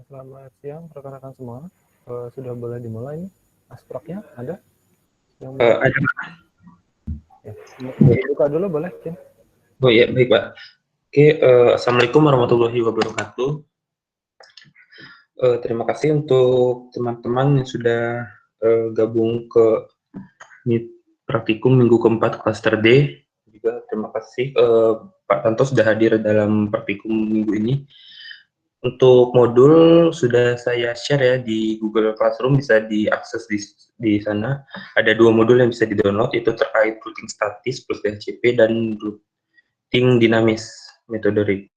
Selamat siang rekan-rekan semua. Sudah boleh dimulai nih? Asproknya ada? Yang Ada. ya. Buka dulu boleh, Kim? Oh ya, baik Pak. Oke, Assalamualaikum warahmatullahi wabarakatuh. Terima kasih untuk teman-teman yang sudah gabung ke Meet Praktikum minggu keempat Klaster D. Juga terima kasih Pak Tanto sudah hadir dalam praktikum minggu ini. Untuk modul sudah saya share ya di Google Classroom, bisa diakses di sana. Ada 2 modul yang bisa di-download, itu terkait routing statis plus DHCP dan routing dinamis metode RIP.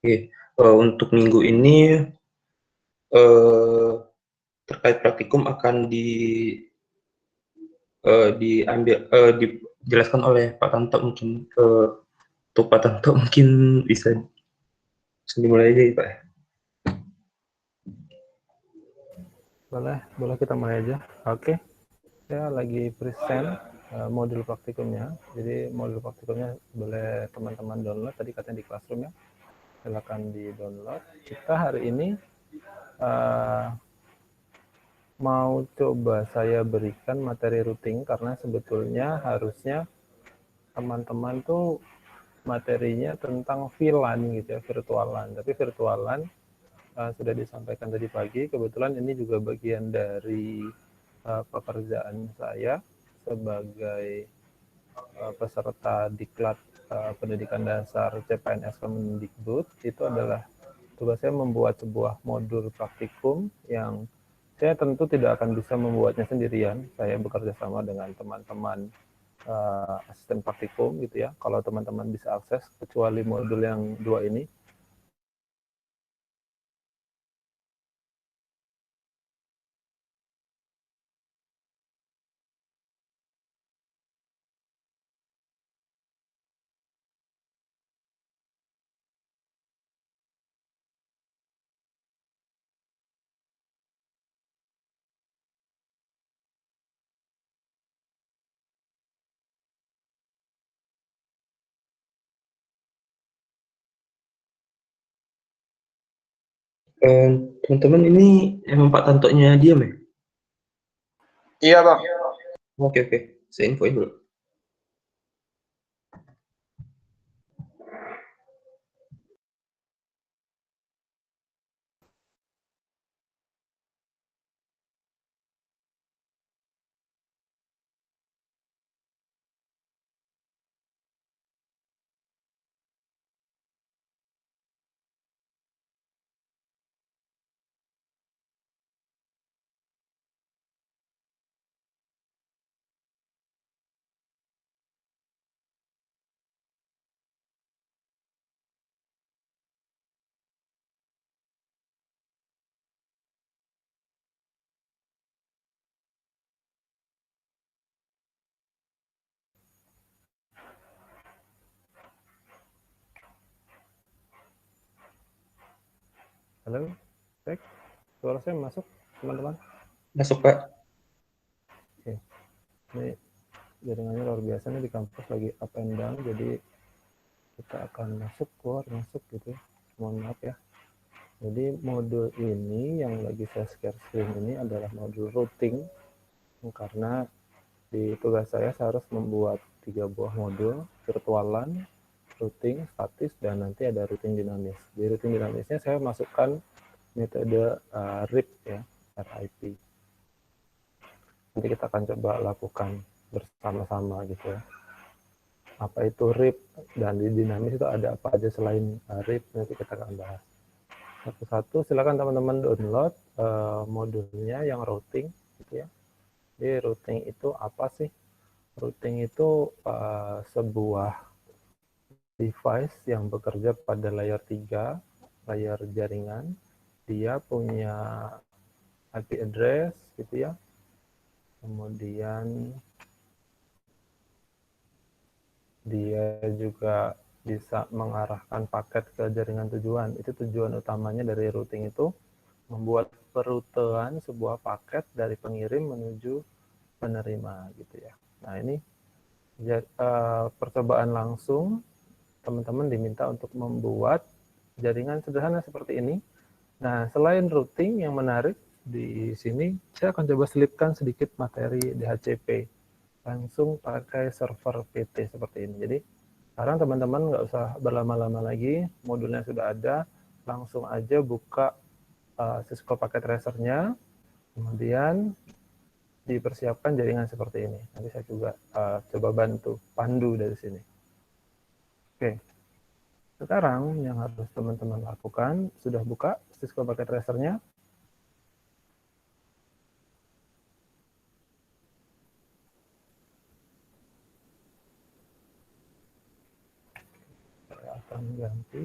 Oke, untuk minggu ini terkait praktikum akan dijelaskan oleh Pak Tanto mungkin. Untuk Pak Tanto mungkin bisa dimulai aja ya, Pak. Boleh kita mulai aja. Oke, saya lagi present modul praktikumnya. Jadi modul praktikumnya boleh teman-teman download. Tadi katanya di Classroom ya. Silakan di-download. Kita hari ini mau coba saya berikan materi routing karena sebetulnya harusnya teman-teman tuh materinya tentang VLAN gitu ya, virtualan. Tapi virtualan sudah disampaikan tadi pagi. Kebetulan ini juga bagian dari pekerjaan saya sebagai peserta diklat pendidikan dasar CPNS Kemendikbud. Itu adalah tugas saya membuat sebuah modul praktikum yang saya tentu tidak akan bisa membuatnya sendirian. Saya bekerja sama dengan teman-teman asisten praktikum gitu ya. Kalau teman-teman bisa akses, kecuali modul yang 2 ini. Teman-teman, ini emang Pak Tantonya diam ya? Iya, Bang. Oke, saya infoin dulu. Halo, cek. Suara saya masuk, teman-teman? Masuk, Pak. Oke. Ini jaringannya luar biasa nih di kampus, lagi up and down, jadi kita akan masuk, keluar, masuk gitu ya. Mohon maaf ya. Jadi modul ini yang lagi saya share screen ini adalah modul routing, karena di tugas saya harus membuat 3 buah modul, virtualan, routing, statis, dan nanti ada routing dinamis. Di routing dinamisnya saya masukkan metode RIP ya, RIP. Nanti kita akan coba lakukan bersama-sama gitu ya. Apa itu RIP dan di dinamis itu ada apa aja selain RIP, nanti kita akan bahas. Satu-satu silakan teman-teman download modulnya yang routing gitu ya. Jadi routing itu apa sih? Routing itu sebuah device yang bekerja pada layer 3, layer jaringan. Dia punya IP address gitu ya. Kemudian dia juga bisa mengarahkan paket ke jaringan tujuan. Itu tujuan utamanya dari routing itu, membuat perutean sebuah paket dari pengirim menuju penerima gitu ya. Nah ini percobaan langsung, teman-teman diminta untuk membuat jaringan sederhana seperti ini. Nah, selain routing yang menarik di sini, saya akan coba selipkan sedikit materi DHCP langsung pakai server PT seperti ini. Jadi sekarang teman-teman nggak usah berlama-lama lagi, modulnya sudah ada, langsung aja buka Cisco Packet Tracer-nya, kemudian dipersiapkan jaringan seperti ini. Nanti saya juga coba bantu pandu dari sini. Oke, sekarang yang harus teman-teman lakukan, sudah buka Cisco Packet Tracer-nya. Saya akan ganti.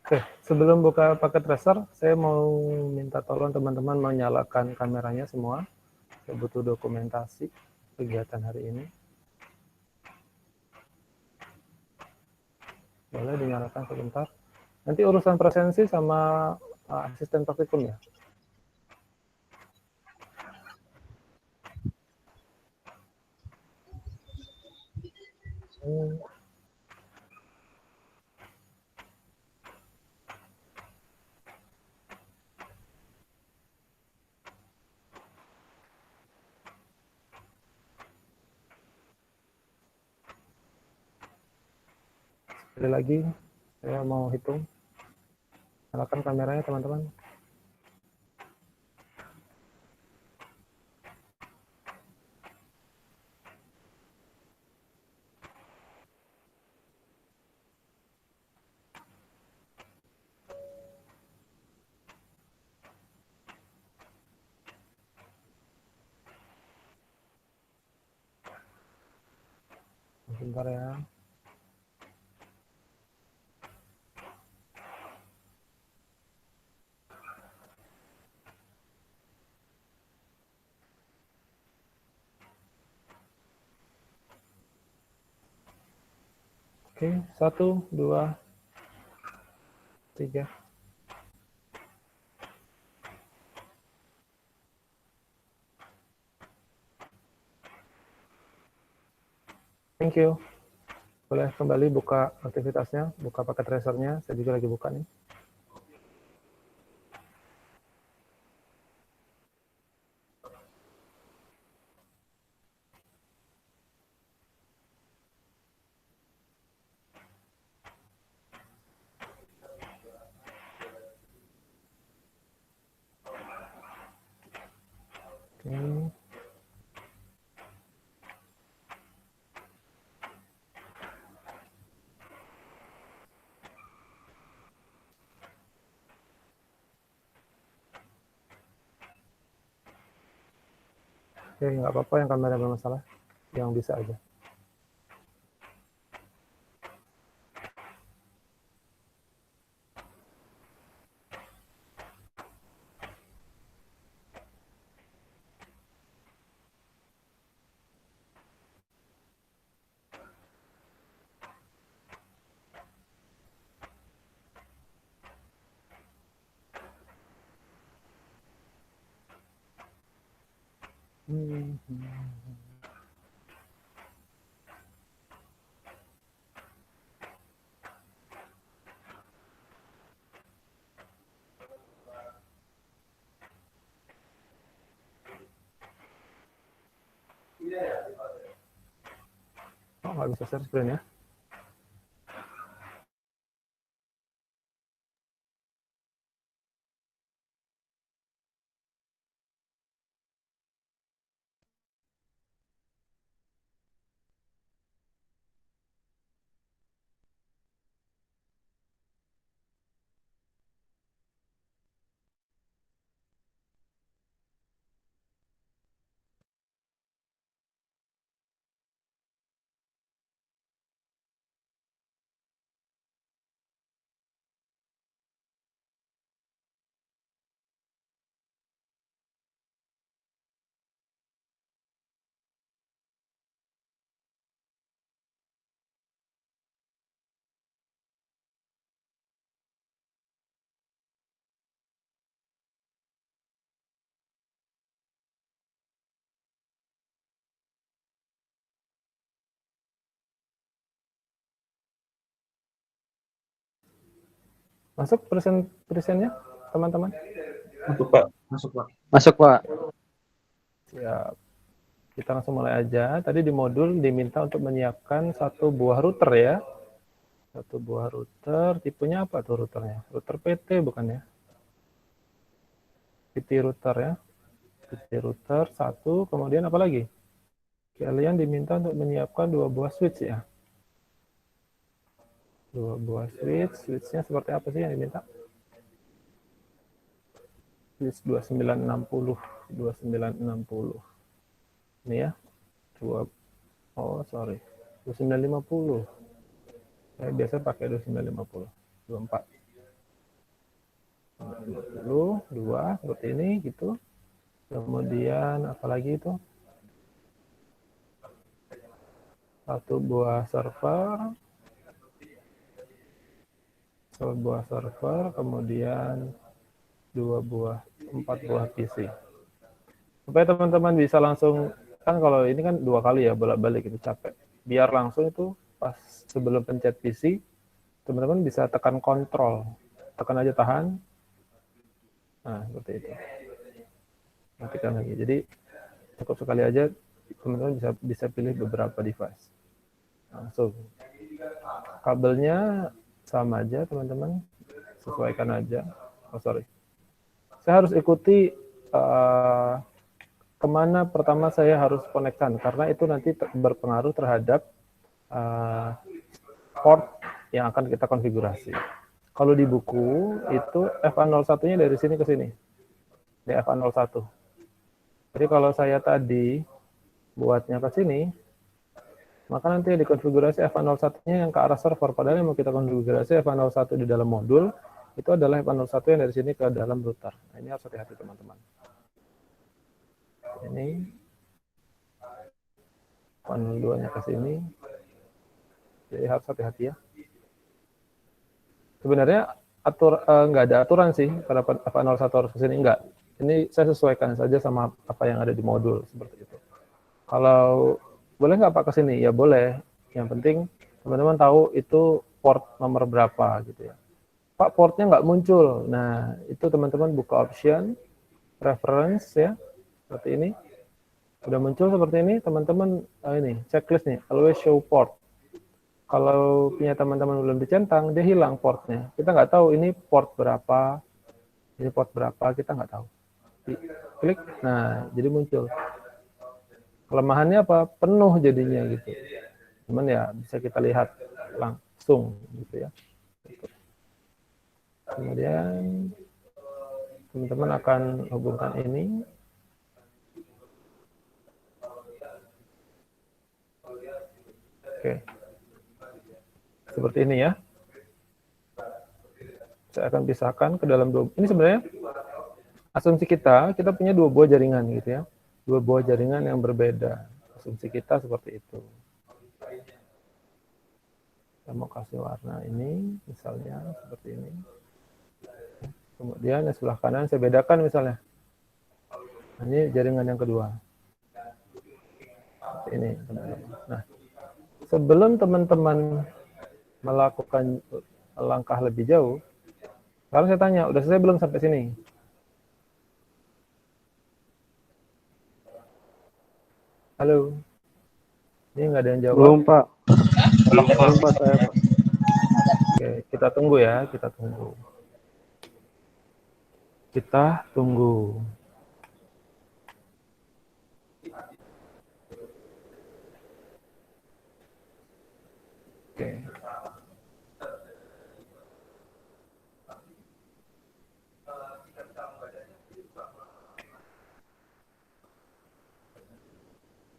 Oke, sebelum buka paket tracer, saya mau minta tolong teman-teman menyalakan kameranya semua. Saya butuh dokumentasi kegiatan hari ini. Boleh dinyalakan sebentar. Nanti urusan presensi sama asisten praktikum ya. Sekali lagi, saya mau hitung. Nyalakan kameranya teman-teman. Sebentar ya. Oke, 1, 2, 3. Thank you. Boleh kembali buka aktivitasnya, buka paket tracernya. Saya juga lagi buka nih. Oke. Oke, nggak apa-apa yang kamera bermasalah, yang bisa aja. Oh, nggak bisa share screen ya. Masuk presennya, teman-teman? Masuk, Pak. Masuk, Pak. Masuk, Pak. Siap. Kita langsung mulai aja. Tadi di modul diminta untuk menyiapkan satu buah router ya. Satu buah router, tipenya apa tuh routernya? Router PT bukan ya? PT router ya. PT router satu, kemudian apa lagi? Kalian diminta untuk menyiapkan dua buah switch ya. Dua buah switch-nya seperti apa sih yang diminta? Switch 2960, 2960. Ini ya. Sorry. 2950. Saya biasa pakai 2950. 24. 2 seperti ini gitu. Kemudian apalagi itu? Satu buah server. Kemudian 4 buah PC. Supaya teman-teman bisa langsung, kan kalau ini kan 2 kali ya bolak-balik itu capek. Biar langsung itu pas sebelum pencet PC, teman-teman bisa tekan kontrol. Tekan aja tahan. Nah, seperti itu. Matikan lagi. Jadi cukup sekali aja teman-teman bisa pilih beberapa device. Langsung. Kabelnya sama aja teman-teman. Sesuaikan aja. Saya harus ikuti kemana pertama saya harus konekkan, karena itu nanti berpengaruh terhadap port yang akan kita konfigurasi. Kalau di buku itu FA01-nya dari sini ke sini, di FA01. Jadi kalau saya tadi buatnya ke sini, maka nanti di konfigurasi FA01-nya yang ke arah server, padahal yang mau kita konfigurasi FA01 di dalam modul, itu adalah FA01 yang dari sini ke dalam router. Nah, ini harus hati-hati teman-teman. Ini panel 2-nya ke sini. Jadi harus hati-hati ya. Sebenarnya nggak ada aturan sih pada FA01 harus ke sini, enggak. Ini saya sesuaikan saja sama apa yang ada di modul seperti itu. Kalau boleh nggak Pak ke sini? Ya boleh. Yang penting teman-teman tahu itu port nomor berapa gitu ya. Pak, portnya nggak muncul. Nah, itu teman-teman buka option, reference ya, seperti ini. Udah muncul seperti ini, teman-teman ini checklist nih, always show port. Kalau punya teman-teman belum dicentang, dia hilang portnya. Kita nggak tahu ini port berapa, kita nggak tahu. Klik, nah jadi muncul. Kelemahannya apa? Penuh jadinya gitu. Cuman ya bisa kita lihat langsung gitu ya. Kemudian teman-teman akan hubungkan ini. Oke. Seperti ini ya. Saya akan pisahkan ke dalam dua. Ini sebenarnya asumsi kita punya dua buah jaringan gitu ya. Dua buah jaringan yang berbeda. Asumsi kita seperti itu. Saya mau kasih warna ini, misalnya seperti ini. Kemudian yang sebelah kanan saya bedakan misalnya. Ini jaringan yang kedua. Ini teman-teman. Nah, sebelum teman-teman melakukan langkah lebih jauh, sekarang saya tanya, udah selesai belum sampai sini? Halo? Ini nggak ada yang jawab? Belum, Pak. Belum, Pak. Belum, Pak, saya, Pak. Oke, kita tunggu ya, kita tunggu. Kita tunggu. Oke.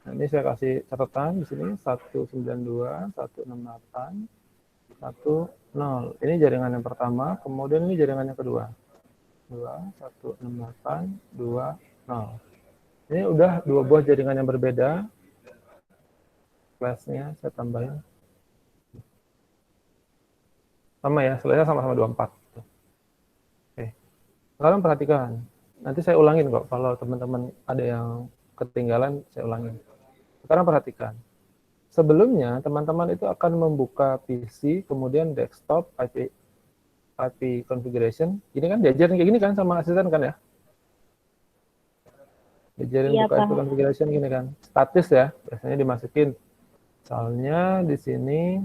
Nah, ini saya kasih catatan di sini 192, 168, 10. Ini jaringan yang pertama, kemudian ini jaringan yang kedua. 2, 168, 20. Ini udah dua buah jaringan yang berbeda. Flashnya saya tambahin. Sama ya, selesai sama-sama 24. Oke. Sekarang perhatikan. Nanti saya ulangin kok. Kalau teman-teman ada yang ketinggalan, saya ulangin. Sekarang perhatikan. Sebelumnya, teman-teman itu akan membuka PC, kemudian desktop, IP. IP configuration. Ini kan diajarin kayak gini kan sama asisten kan ya? Diajarin Iya, buka IP Pak. configuration gini kan. Status ya, biasanya dimasukin. Misalnya di sini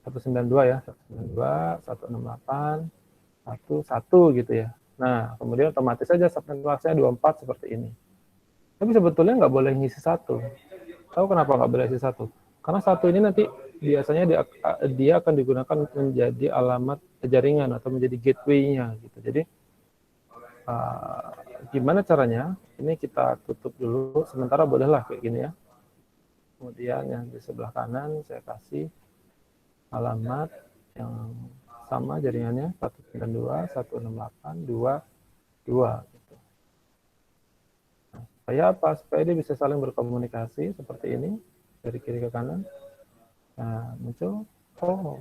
192 ya, 192, 168, 11 gitu ya. Nah, kemudian otomatis saja subnet max-nya 24 seperti ini. Tapi sebetulnya nggak boleh ngisi 1. Tahu kenapa nggak boleh ngisi 1? Karena 1 ini nanti biasanya dia akan digunakan menjadi alamat jaringan atau menjadi gateway-nya gitu. Jadi gimana caranya? Ini kita tutup dulu. Sementara bolehlah kayak gini ya. Kemudian yang di sebelah kanan saya kasih alamat yang sama jaringannya 192.168.2.2 gitu. Nah, supaya apa? Supaya dia bisa saling berkomunikasi seperti ini dari kiri ke kanan. Nah, muncul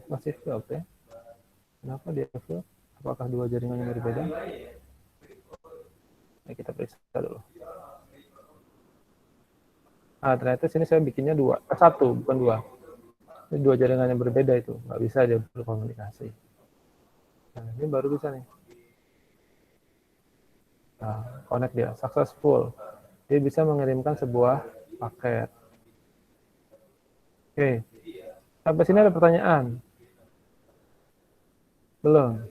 masih failed ya. Kenapa dia failed? Apakah dua jaringan yang berbeda? Nah, kita periksa dulu. Nah, ternyata sini saya bikinnya 1 bukan 2. Ini 2 jaringan yang berbeda itu, nggak bisa dia berkomunikasi. Nah, ini baru bisa nih. Nah, connect dia, successful. Dia bisa mengirimkan sebuah paket. Oke, sampai sini ada pertanyaan? Belum?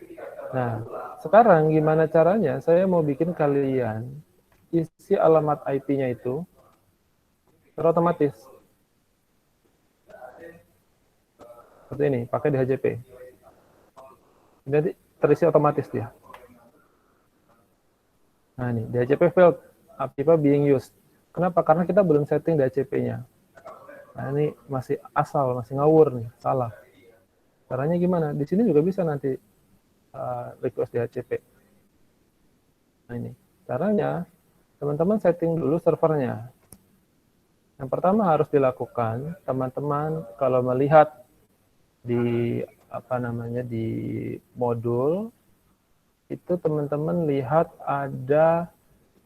Nah, sekarang gimana caranya saya mau bikin kalian isi alamat IP-nya itu otomatis. Seperti ini, pakai DHCP. Jadi terisi otomatis dia. Nah ini, DHCP failed, APIPA being used. Kenapa? Karena kita belum setting DHCP-nya. Nah ini masih asal, masih ngawur nih, salah. Caranya gimana? Di sini juga bisa nanti request DHCP. Nah ini, caranya teman-teman setting dulu servernya. Yang pertama harus dilakukan, teman-teman kalau melihat di di modul itu teman-teman lihat ada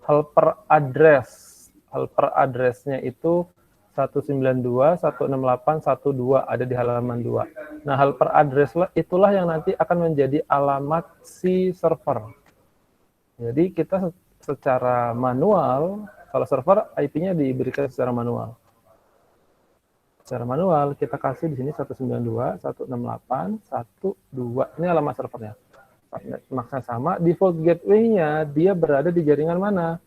helper address. Helper address-nya itu 192.168.1.2 ada di halaman 2. Nah, helper address itulah yang nanti akan menjadi alamat si server. Jadi kita secara manual, kalau server IP-nya diberikan secara manual. Secara manual kita kasih di sini 192.168.1.2. Ini alamat servernya. Maksudnya sama, default gateway-nya dia berada di jaringan mana?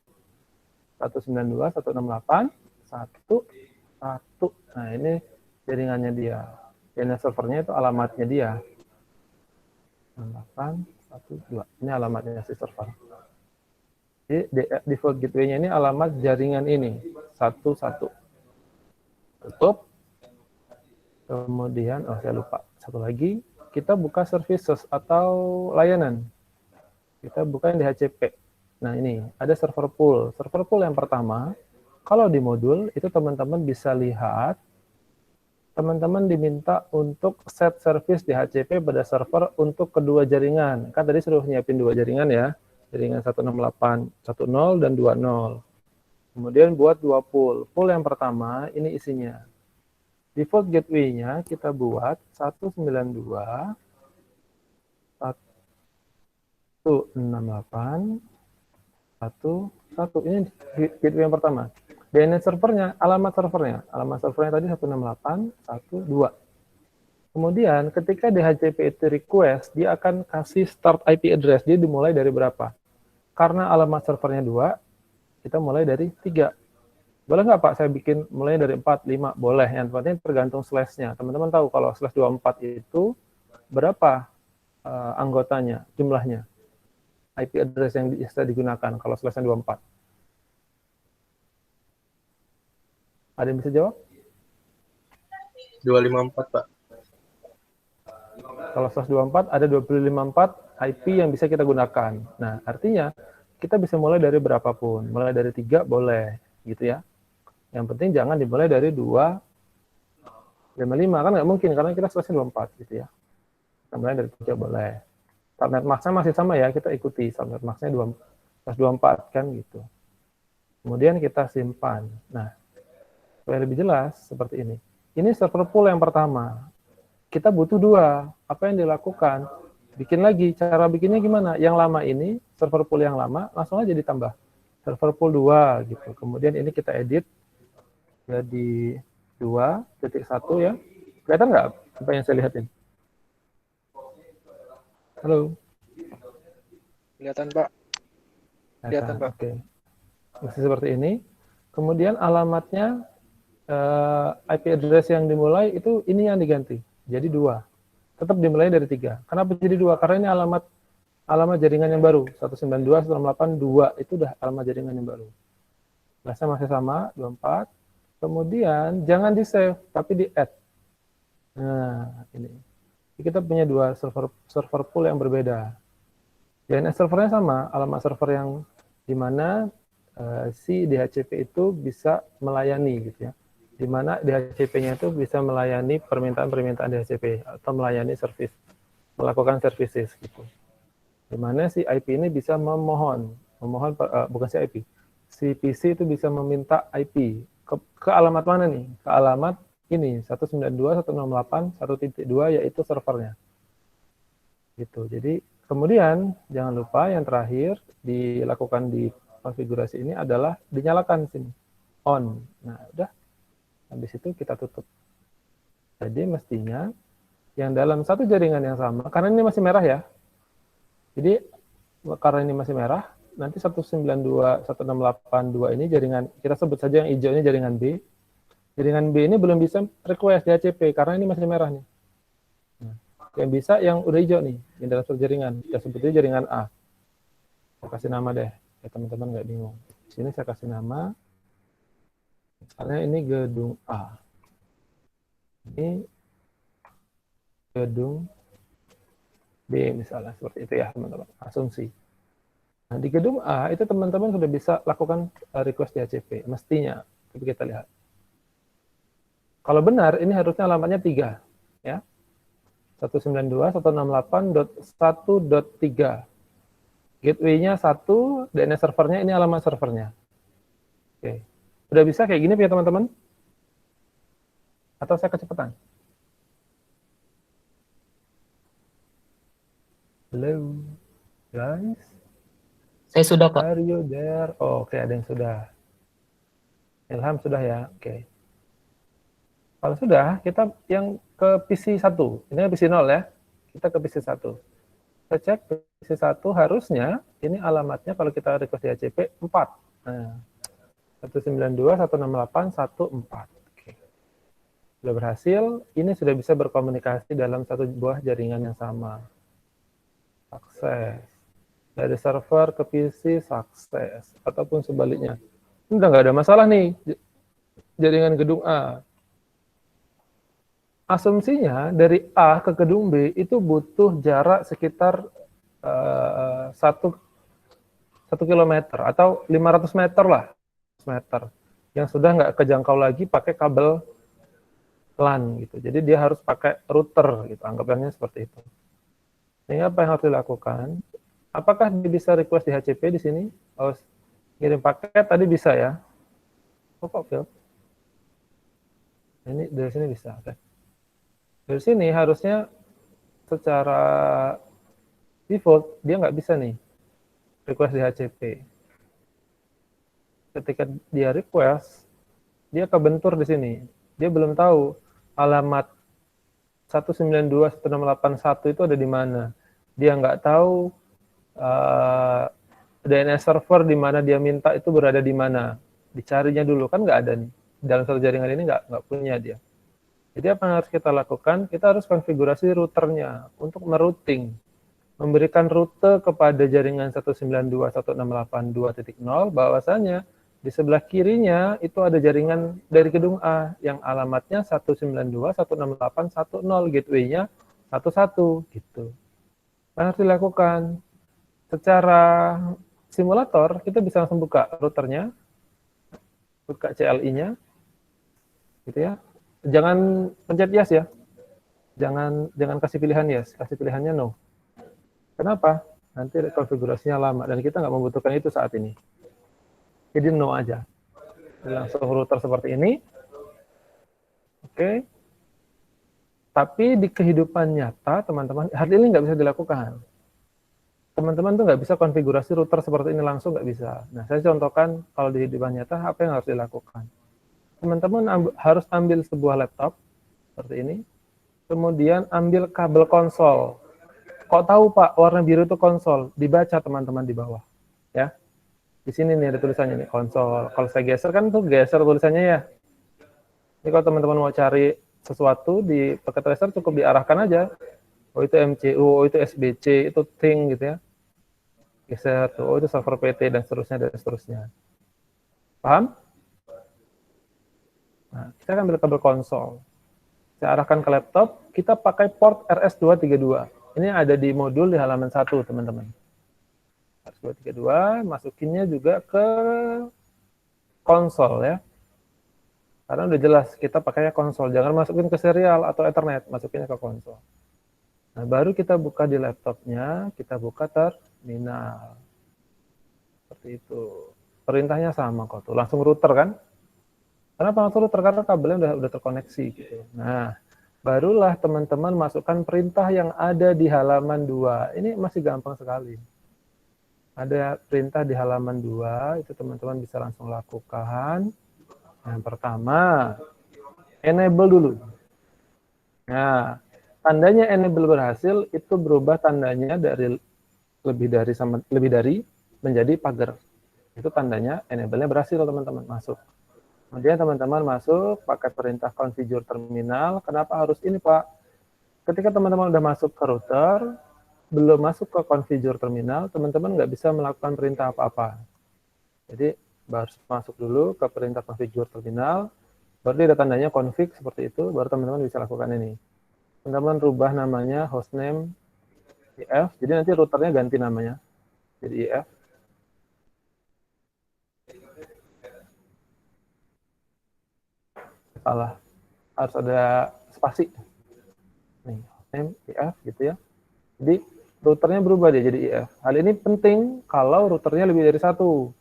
192.168.1.1. Nah, ini jaringannya dia. Jaringan servernya itu alamatnya dia. 168.1.2. Ini alamatnya si server. Jadi default gateway-nya ini alamat jaringan ini. 1.1. Tutup. Kemudian, saya lupa. Satu lagi. Kita buka services atau layanan. Kita buka yang DHCP. Nah ini, ada server pool. Server pool yang pertama, kalau di modul, itu teman-teman bisa lihat, teman-teman diminta untuk set service DHCP pada server untuk kedua jaringan. Kan tadi suruh nyiapin 2 jaringan ya, jaringan 168.1.0 dan 2.0. Kemudian buat 2 pool. Pool yang pertama, ini isinya. Default gateway-nya kita buat 192.168.1.1. Ini gateway yang pertama. DNS servernya, alamat servernya tadi 168.1.2. Kemudian ketika DHCP itu request, dia akan kasih start IP address. Dia dimulai dari berapa? Karena alamat servernya 2, kita mulai dari 3. Boleh nggak Pak, saya bikin mulai dari 4, 5? Boleh, yang penting tergantung slash-nya. Teman-teman tahu kalau slash 24 itu berapa anggotanya, jumlahnya. IP address yang bisa digunakan kalau slash-nya 24. Ada yang bisa jawab? 254, Pak. Kalau slash 24 ada 254 IP yang bisa kita gunakan. Nah, artinya kita bisa mulai dari berapapun. Mulai dari 3 boleh, gitu ya. Yang penting jangan dimulai dari 255, kan nggak mungkin, karena kita selesai 24 gitu ya. Kita mulai dari 3 boleh. Subnet max-nya masih sama ya, kita ikuti. Subnet max-nya 24 kan gitu. Kemudian kita simpan. Nah, supaya lebih jelas seperti ini. Ini server pool yang pertama. Kita butuh 2. Apa yang dilakukan? bikin lagi. Cara bikinnya gimana? Yang lama ini, server pool yang lama, langsung aja ditambah. Server pool 2 gitu. Kemudian ini kita edit jadi 2.1 ya. Kelihatan nggak apa yang saya lihatin? Halo? Kelihatan, Pak. Kelihatan, Pak. Oke. Masih seperti ini. Kemudian alamatnya IP address yang dimulai itu ini yang diganti. Jadi 2. Tetap dimulai dari 3. Kenapa jadi 2? Karena ini alamat jaringan yang baru. 192.168.2 itu udah alamat jaringan yang baru. Kelasnya masih sama, 24. Kemudian jangan di-save, tapi di-add. Nah, ini. Kita punya 2 server pool yang berbeda. DNS servernya sama, alamat server yang di mana si DHCP itu bisa melayani gitu ya. Di mana DHCP-nya itu bisa melayani permintaan-permintaan DHCP atau melayani service, melakukan services gitu. Di mana si IP ini bisa memohon bukan si IP, si PC itu bisa meminta IP ke alamat mana nih? Ke alamat ini 192.168.1.2 yaitu servernya. Gitu. Jadi kemudian jangan lupa yang terakhir dilakukan di konfigurasi ini adalah dinyalakan sini on. Nah, udah. Habis itu kita tutup. Jadi mestinya yang dalam satu jaringan yang sama, karena ini masih merah ya. Jadi karena ini masih merah, nanti 192.168.2 ini jaringan, kita sebut saja yang hijau ini jaringan B. Jaringan B ini belum bisa request DHCP karena ini masih merah nih. Nah, yang bisa yang udah hijau nih, yang dalam satu jaringan. Kita sebutnya jaringan A. Saya kasih nama deh, ya teman-teman nggak bingung. Di sini saya kasih nama. Misalnya ini gedung A. Ini gedung B misalnya, seperti itu ya teman-teman, asumsi. Nah di gedung A itu teman-teman sudah bisa lakukan request DHCP, mestinya. Tapi kita lihat. Kalau benar, ini harusnya alamatnya 3. Ya. 192.168.1.3. Gateway-nya 1, DNS servernya, ini alamat servernya. Oke. Udah bisa kayak gini ya teman-teman? Atau saya kecepatan? Hello, guys. Saya sudah, Pak. Are you there? Oh, oke, ada yang sudah. Ilham sudah ya? Oke. Kalau sudah, kita yang ke PC 1. Ini PC 0 ya. Kita ke PC 1. Kita cek PC 1 harusnya, ini alamatnya kalau kita request DHCP 4. Nah, 192.168.1.4. Oke. Sudah berhasil, ini sudah bisa berkomunikasi dalam satu buah jaringan yang sama. Akses. Dari server ke PC, sukses. Ataupun sebaliknya. Udah nggak ada masalah nih, jaringan gedung A. Asumsinya dari A ke gedung B itu butuh jarak sekitar 1 kilometer atau 500 meter lah. Meter yang sudah nggak kejangkau lagi pakai kabel LAN gitu. Jadi dia harus pakai router gitu, anggapannya seperti itu. Sehingga apa yang harus dilakukan? Apakah dia bisa request DHCP di sini? Oh, ngirim paket tadi bisa ya. Oh, kok Phil? Ini dari sini bisa. Oke. Dari sini harusnya secara default dia nggak bisa nih request DHCP. Ketika dia request, dia kebentur di sini. Dia belum tahu alamat 192.168.1 itu ada di mana. Dia nggak tahu DNS server di mana dia minta itu berada di mana. Dicarinya dulu, kan nggak ada nih. Dalam satu jaringan ini nggak punya dia. Jadi apa yang harus kita lakukan? Kita harus konfigurasi routernya untuk merouting. Memberikan rute kepada jaringan 192.168.2.0 bahwasanya di sebelah kirinya itu ada jaringan dari gedung A yang alamatnya 192.168.1.0, gateway-nya 11 gitu. Apa harus dilakukan? Secara simulator kita bisa langsung buka routernya, buka CLI-nya, gitu ya. Jangan pencet yes ya. Jangan kasih pilihan yes, kasih pilihannya no. Kenapa? Nanti konfigurasinya lama dan kita nggak membutuhkan itu saat ini. Jadi no aja. Langsung router seperti ini. Oke. Tapi di kehidupan nyata, teman-teman, hal ini nggak bisa dilakukan. Teman-teman tuh nggak bisa konfigurasi router seperti ini langsung, nggak bisa. Nah, saya contohkan kalau di kehidupan nyata, apa yang harus dilakukan. Teman-teman harus ambil sebuah laptop, seperti ini, kemudian ambil kabel konsol. Kok tahu Pak, warna biru itu konsol? Dibaca teman-teman di bawah. Ya, di sini nih ada tulisannya nih, konsol. Kalau saya geser kan tuh geser tulisannya ya. Ini kalau teman-teman mau cari sesuatu di paket tracer cukup diarahkan aja. Oh itu MCU, oh itu SBC, itu Thing gitu ya. Geser tuh, oh itu server PT dan seterusnya dan seterusnya. Paham? Nah, kita akan ambil kabel konsol. Saya arahkan ke laptop, kita pakai port RS232. Ini ada di modul di halaman 1, teman-teman. RS232, masukinnya juga ke konsol ya. Karena udah jelas kita pakainya konsol, jangan masukin ke serial atau Ethernet, masukinnya ke konsol. Nah, baru kita buka di laptopnya, kita buka terminal. Seperti itu. Perintahnya sama kok tuh, langsung router kan? Kenapa langsung router? Karena kabelnya udah terkoneksi gitu. Nah, barulah teman-teman masukkan perintah yang ada di halaman 2. Ini masih gampang sekali. Ada perintah di halaman 2, itu teman-teman bisa langsung lakukan. Yang pertama, enable dulu. Nah, tandanya enable berhasil itu berubah tandanya dari lebih dari menjadi pagar. Itu tandanya enable-nya berhasil, teman-teman, masuk. Kemudian teman-teman masuk pakai perintah configure terminal. Kenapa harus ini, Pak? Ketika teman-teman udah masuk ke router, belum masuk ke configure terminal, teman-teman nggak bisa melakukan perintah apa-apa. Jadi harus masuk dulu ke perintah configure terminal, baru ada tandanya config seperti itu, baru teman-teman bisa lakukan ini. Teman-teman rubah namanya hostname IF, jadi nanti routernya ganti namanya jadi IF. Salah, harus ada spasi. Nih, hostname IF gitu ya. Jadi routernya berubah dia jadi IF. Hal ini penting kalau routernya lebih dari satu.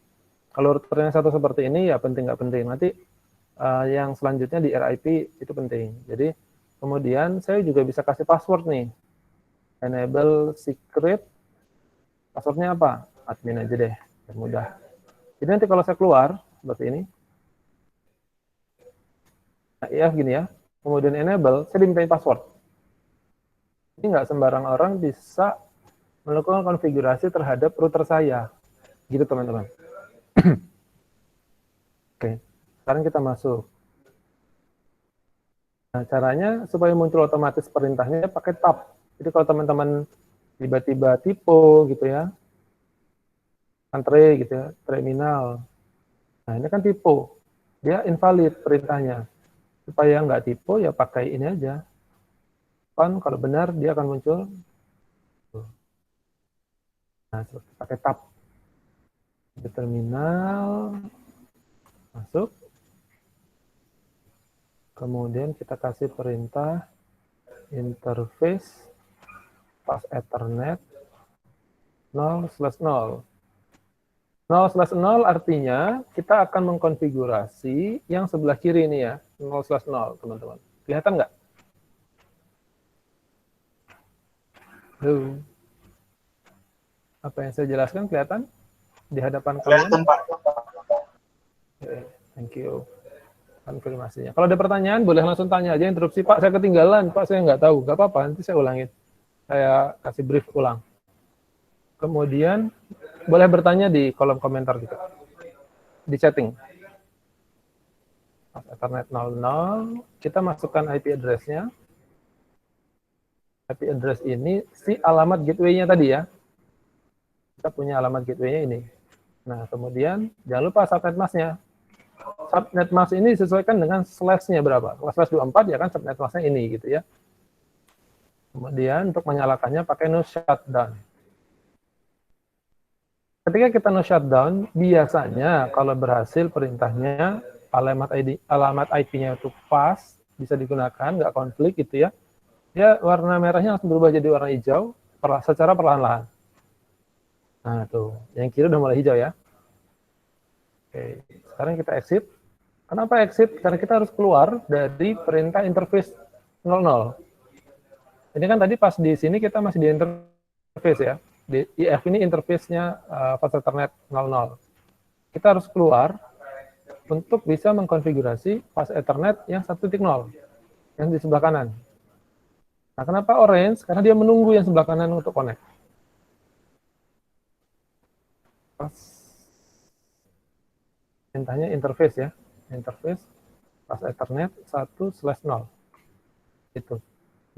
Kalau routernya satu seperti ini ya penting nggak penting. Nanti yang selanjutnya di RIP itu penting. Jadi kemudian saya juga bisa kasih password nih. Enable secret. Passwordnya apa? Admin aja deh, biar mudah. Jadi nanti kalau saya keluar seperti ini. Nah, IF gini ya. Kemudian enable, saya dimintain password. Ini nggak sembarang orang bisa melakukan konfigurasi terhadap router saya. Gitu teman-teman. Oke, sekarang kita masuk. Nah, caranya supaya muncul otomatis perintahnya pakai tab. Jadi kalau teman-teman tiba-tiba typo gitu ya, antre gitu ya, terminal. Nah, ini kan typo. Dia invalid perintahnya. Supaya nggak typo ya pakai ini aja. Kan kalau benar dia akan muncul. Nah, seperti pakai tab. Di terminal masuk. Kemudian kita kasih perintah interface pas Ethernet 0/0. 0/0 artinya kita akan mengkonfigurasi yang sebelah kiri ini ya, 0/0, teman-teman. Kelihatan nggak? Apa yang saya jelaskan kelihatan di hadapan kalian? Pak. Okay, thank you. Konfirmasinya. Kalau ada pertanyaan, boleh langsung tanya aja. Interupsi, Pak, saya ketinggalan. Pak, saya nggak tahu. Nggak apa-apa, nanti saya ulangin. Saya kasih brief ulang. Kemudian, boleh bertanya di kolom komentar gitu. Di chatting. Ethernet 00, kita masukkan IP address-nya. IP address ini si alamat gateway-nya tadi ya. Kita punya alamat gateway-nya ini. Nah, kemudian jangan lupa subnet mask-nya. Subnet mask ini disesuaikan dengan slash-nya berapa. Kalau slash 24 ya kan subnet mask-nya ini gitu ya. Kemudian untuk menyalakannya pakai no shutdown. Ketika kita no shutdown, biasanya kalau berhasil perintahnya alamat IP-nya itu pas, bisa digunakan, nggak konflik gitu ya. Dia warna merahnya langsung berubah jadi warna hijau secara perlahan-lahan. Nah tuh, yang kiri udah mulai hijau ya. Oke, sekarang kita exit. Kenapa exit? Karena kita harus keluar dari perintah interface 00. Ini kan tadi pas di sini kita masih di interface ya. Di IF ini interface-nya fast Ethernet 00. Kita harus keluar untuk bisa mengkonfigurasi fast Ethernet yang 1.0 yang di sebelah kanan. Nah, kenapa orange? Karena dia menunggu yang sebelah kanan untuk connect. Perintahnya interface ya. Interface fast Ethernet 1/0. Itu.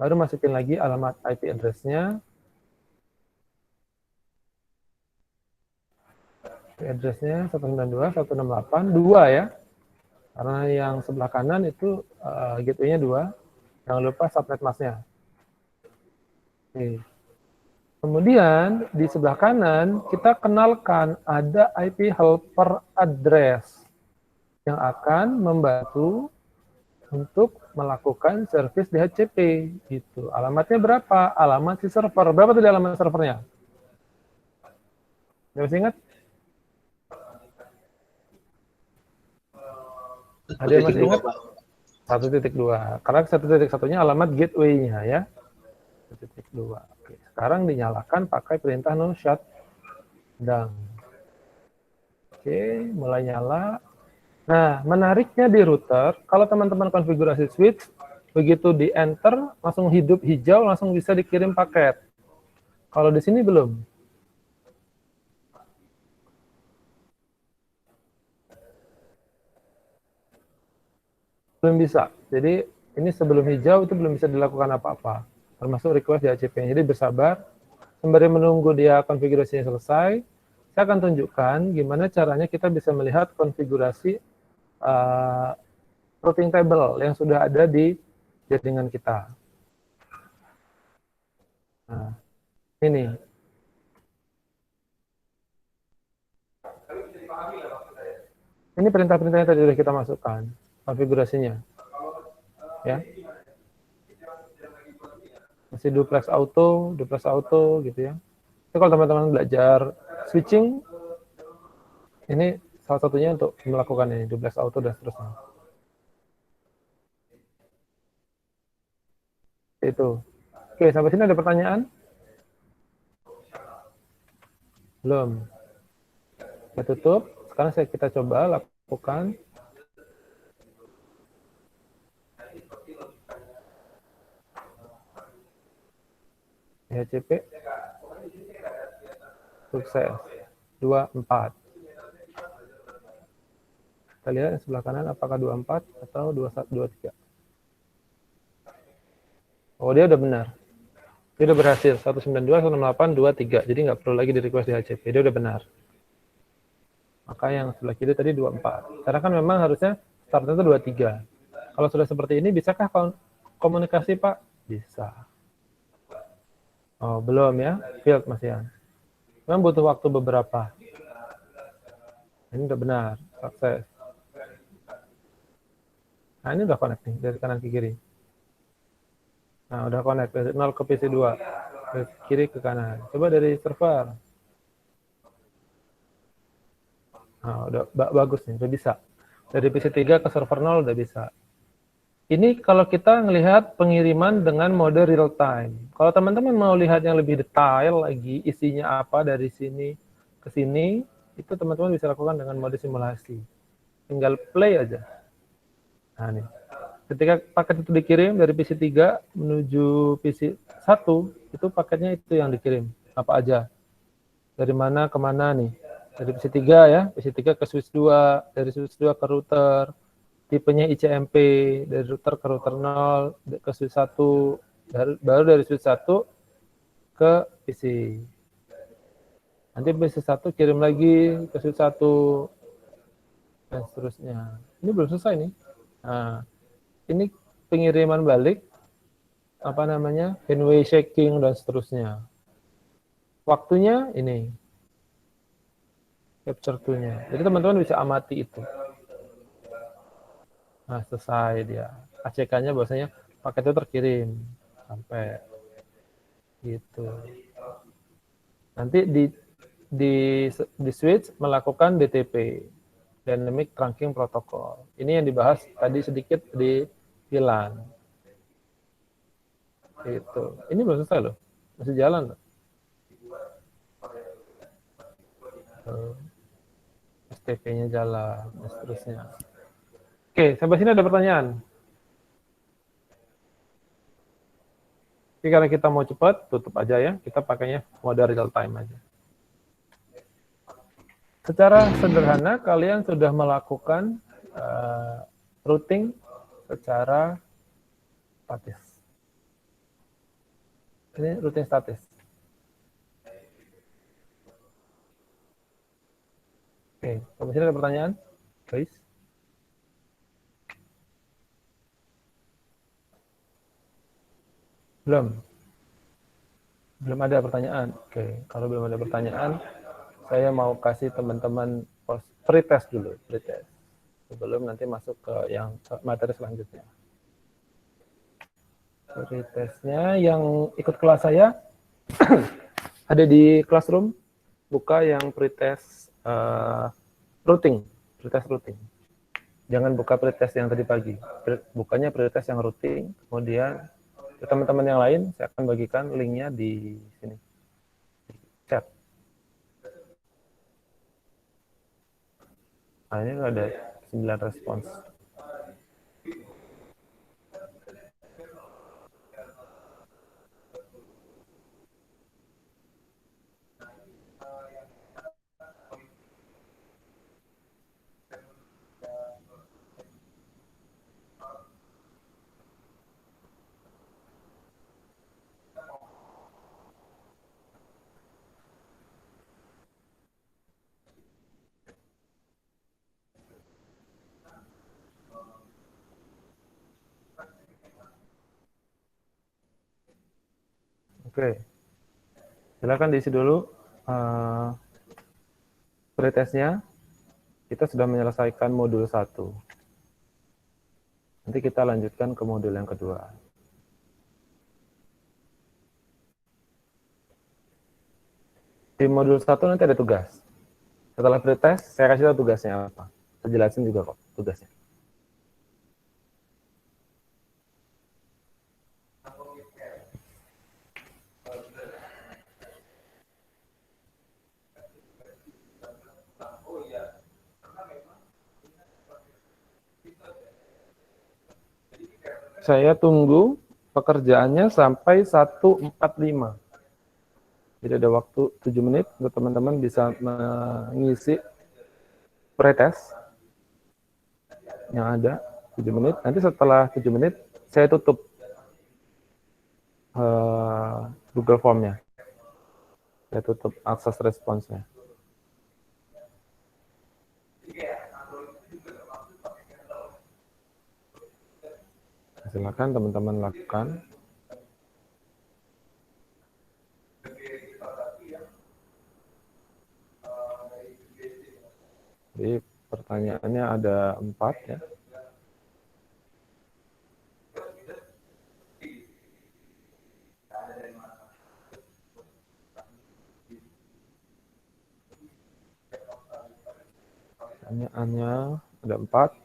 Baru masukin lagi alamat IP address-nya. Address-nya 192.168, 2 ya. Karena yang sebelah kanan itu gateway-nya 2. Jangan lupa subnet mask-nya. Oke. Kemudian di sebelah kanan kita kenalkan ada IP helper address yang akan membantu untuk melakukan service DHCP gitu. Alamatnya berapa? Alamat si server. Berapa tadi alamat servernya? Masih ingat? Ada yang masih ingat? 1.2. Karena 1.1-nya alamat gateway-nya ya. 1.2. Oke. Sekarang dinyalakan pakai perintah no shutdown. Oke, mulai nyala. Nah, menariknya di router, kalau teman-teman konfigurasi switch, begitu di enter, langsung hidup hijau, langsung bisa dikirim paket. Kalau di sini belum. Belum bisa. Jadi ini sebelum hijau itu belum bisa dilakukan apa-apa, termasuk request DHCP. Jadi bersabar, sembari menunggu dia konfigurasinya selesai, saya akan tunjukkan gimana caranya kita bisa melihat konfigurasi routing table yang sudah ada di jaringan kita. Nah, ini. Ini perintah-perintahnya tadi sudah kita masukkan, konfigurasinya. Ya. Masih duplex auto gitu ya. Jadi kalau teman-teman belajar switching, ini salah satunya untuk melakukan ini, duplex auto dan seterusnya. Itu. Oke, sampai sini ada pertanyaan? Belum. Saya tutup. Sekarang kita coba lakukan DHCP. Sukses. 24. Kita lihat yang sebelah kanan apakah 24 atau 2123. Oh, dia udah benar. Dia udah berhasil. 192.168.23. Jadi nggak perlu lagi di request DHCP. Dia udah benar. Maka yang sebelah kiri tadi 24. Karena kan memang harusnya startnya itu 23. Kalau sudah seperti ini, bisakah komunikasi, Pak? Bisa. Oh, belum ya. Field Mas Ian. Memang butuh waktu beberapa. Ini udah benar. Sukses. Nah, ini udah connect nih. Dari kanan ke kiri. Nah, udah connect. Dari 0 ke PC2. Dari kiri ke kanan. Coba dari server. Nah, udah bagus nih. Udah bisa. Dari PC3 ke server 0 udah bisa. Ini kalau kita melihat pengiriman dengan mode real time. Kalau teman-teman mau lihat yang lebih detail lagi, isinya apa dari sini ke sini, itu teman-teman bisa lakukan dengan mode simulasi. Tinggal play aja. Nah, nih. Ketika paket itu dikirim dari PC3 menuju PC1, itu paketnya itu yang dikirim. Apa aja. Dari mana ke mana nih. Dari PC3 ya, PC3 ke switch 2, dari switch 2 ke router, tipenya ICMP, dari router ke router 0, ke switch 1, baru dari switch 1 ke PC. Nanti PC1 kirim lagi ke switch 1, dan seterusnya. Ini belum selesai nih. Nah, ini pengiriman balik, apa namanya, handway shaking, dan seterusnya. Waktunya ini, capture to-nya. Jadi teman-teman bisa amati itu. Nah, selesai dia. ACK-nya bahwasanya paket itu terkirim sampai gitu. Nanti di switch melakukan DTP, Dynamic Trunking Protocol. Ini yang dibahas tadi sedikit di VLAN. Itu. Ini belum selesai loh. Masih jalan loh. STP-nya jalan, dan seterusnya. Oke, sampai sini ada pertanyaan. Tapi karena kita mau cepat, tutup aja ya. Kita pakainya mode real time aja. Secara sederhana, kalian sudah melakukan routing secara statis. Ini routing statis. Oke, sampai sini ada pertanyaan, guys? Belum? Belum ada pertanyaan? Oke, kalau belum ada pertanyaan, saya mau kasih teman-teman pretest dulu, pretest. Sebelum nanti masuk ke yang materi selanjutnya. Pretestnya yang ikut kelas saya ada di Classroom, buka yang pretest routing, pretest routing. Jangan buka pretest yang tadi pagi, bukanya pretest yang routing, kemudian ke teman-teman yang lain, saya akan bagikan linknya di sini, di chat. Nah, ini ada 9 respons. Oke, silakan diisi dulu pretestnya. Kita sudah menyelesaikan modul 1. Nanti kita lanjutkan ke modul yang kedua. Di modul 1 nanti ada tugas. Setelah pretest, saya kasih tahu tugasnya apa. Saya jelasin juga kok tugasnya. Saya tunggu pekerjaannya sampai 1:45. Jadi ada waktu 7 menit untuk teman-teman bisa mengisi pretest yang ada 7 menit. Nanti setelah 7 menit saya tutup Google Form-nya. Saya tutup akses responsnya. Silakan teman-teman lakukan. Jadi pertanyaannya ada 4 ya. Pertanyaannya ada 4.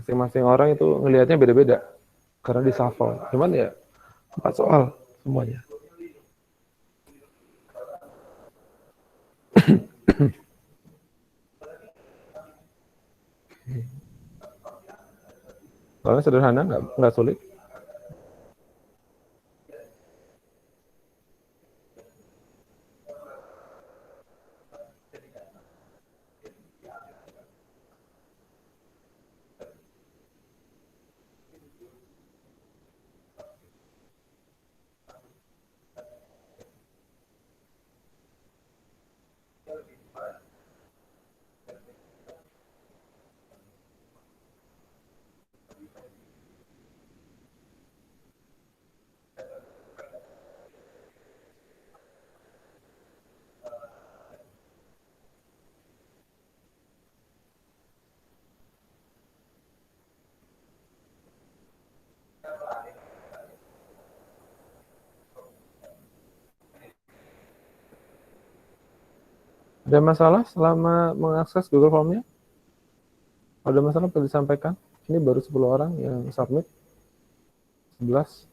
Masing-masing orang itu ngelihatnya beda-beda karena di shuffle. Cuman ya 4 soal semuanya. Soalnya sederhana, nggak sulit. Ada masalah selama mengakses Google Form-nya? Ada masalah perlu disampaikan? Ini baru 10 orang yang submit. 11.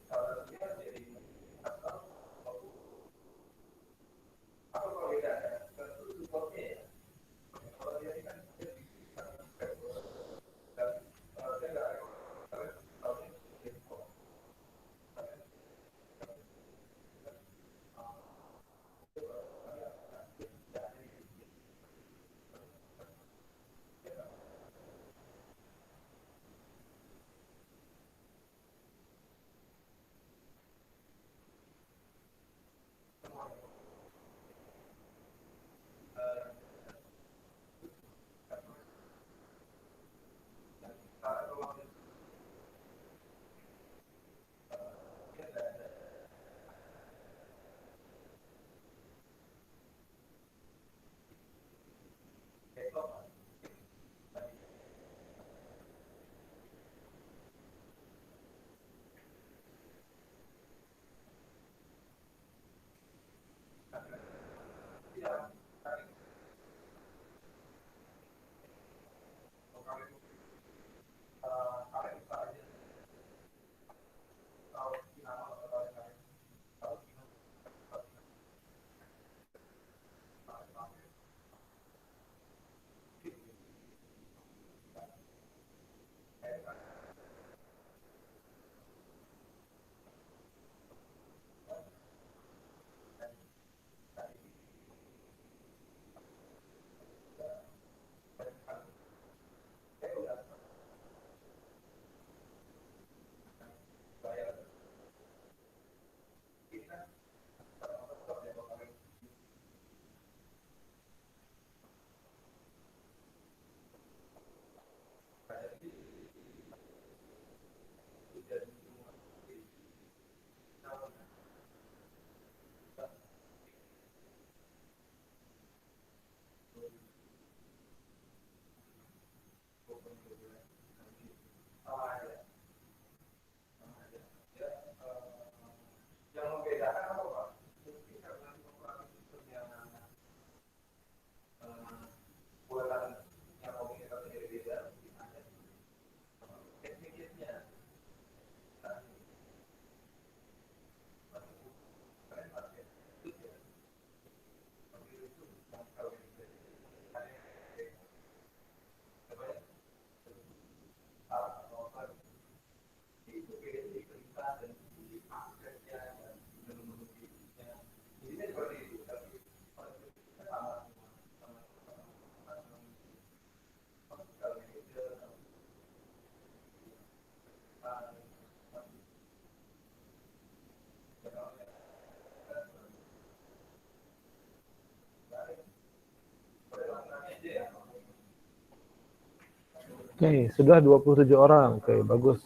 Oke, sudah 27 orang. Oke, bagus.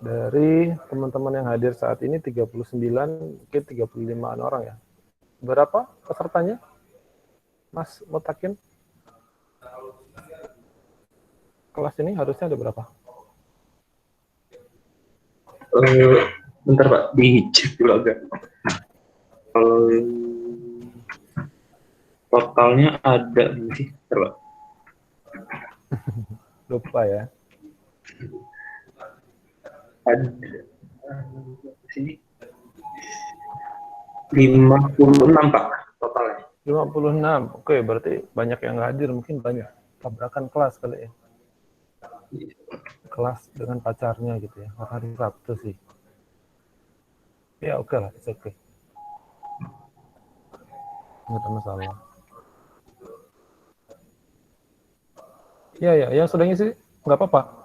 Dari teman-teman yang hadir saat ini 39, mungkin 35 orang ya. Berapa pesertanya? Mas Mutakin? Kelas ini harusnya ada berapa? Bentar Pak, dicek dulu agak. Totalnya ada sih, Pak. Lupa ya. Ada sini 56 Pak totalnya. 56. Oke, berarti banyak yang nggak hadir, mungkin banyak tabrakan kelas kali ya. Kelas dengan pacarnya gitu ya. Hari Sabtu sih. Ya oke lah, it's okay. Nggak ada masalah. Ya, yang sudah ngisi nggak apa-apa.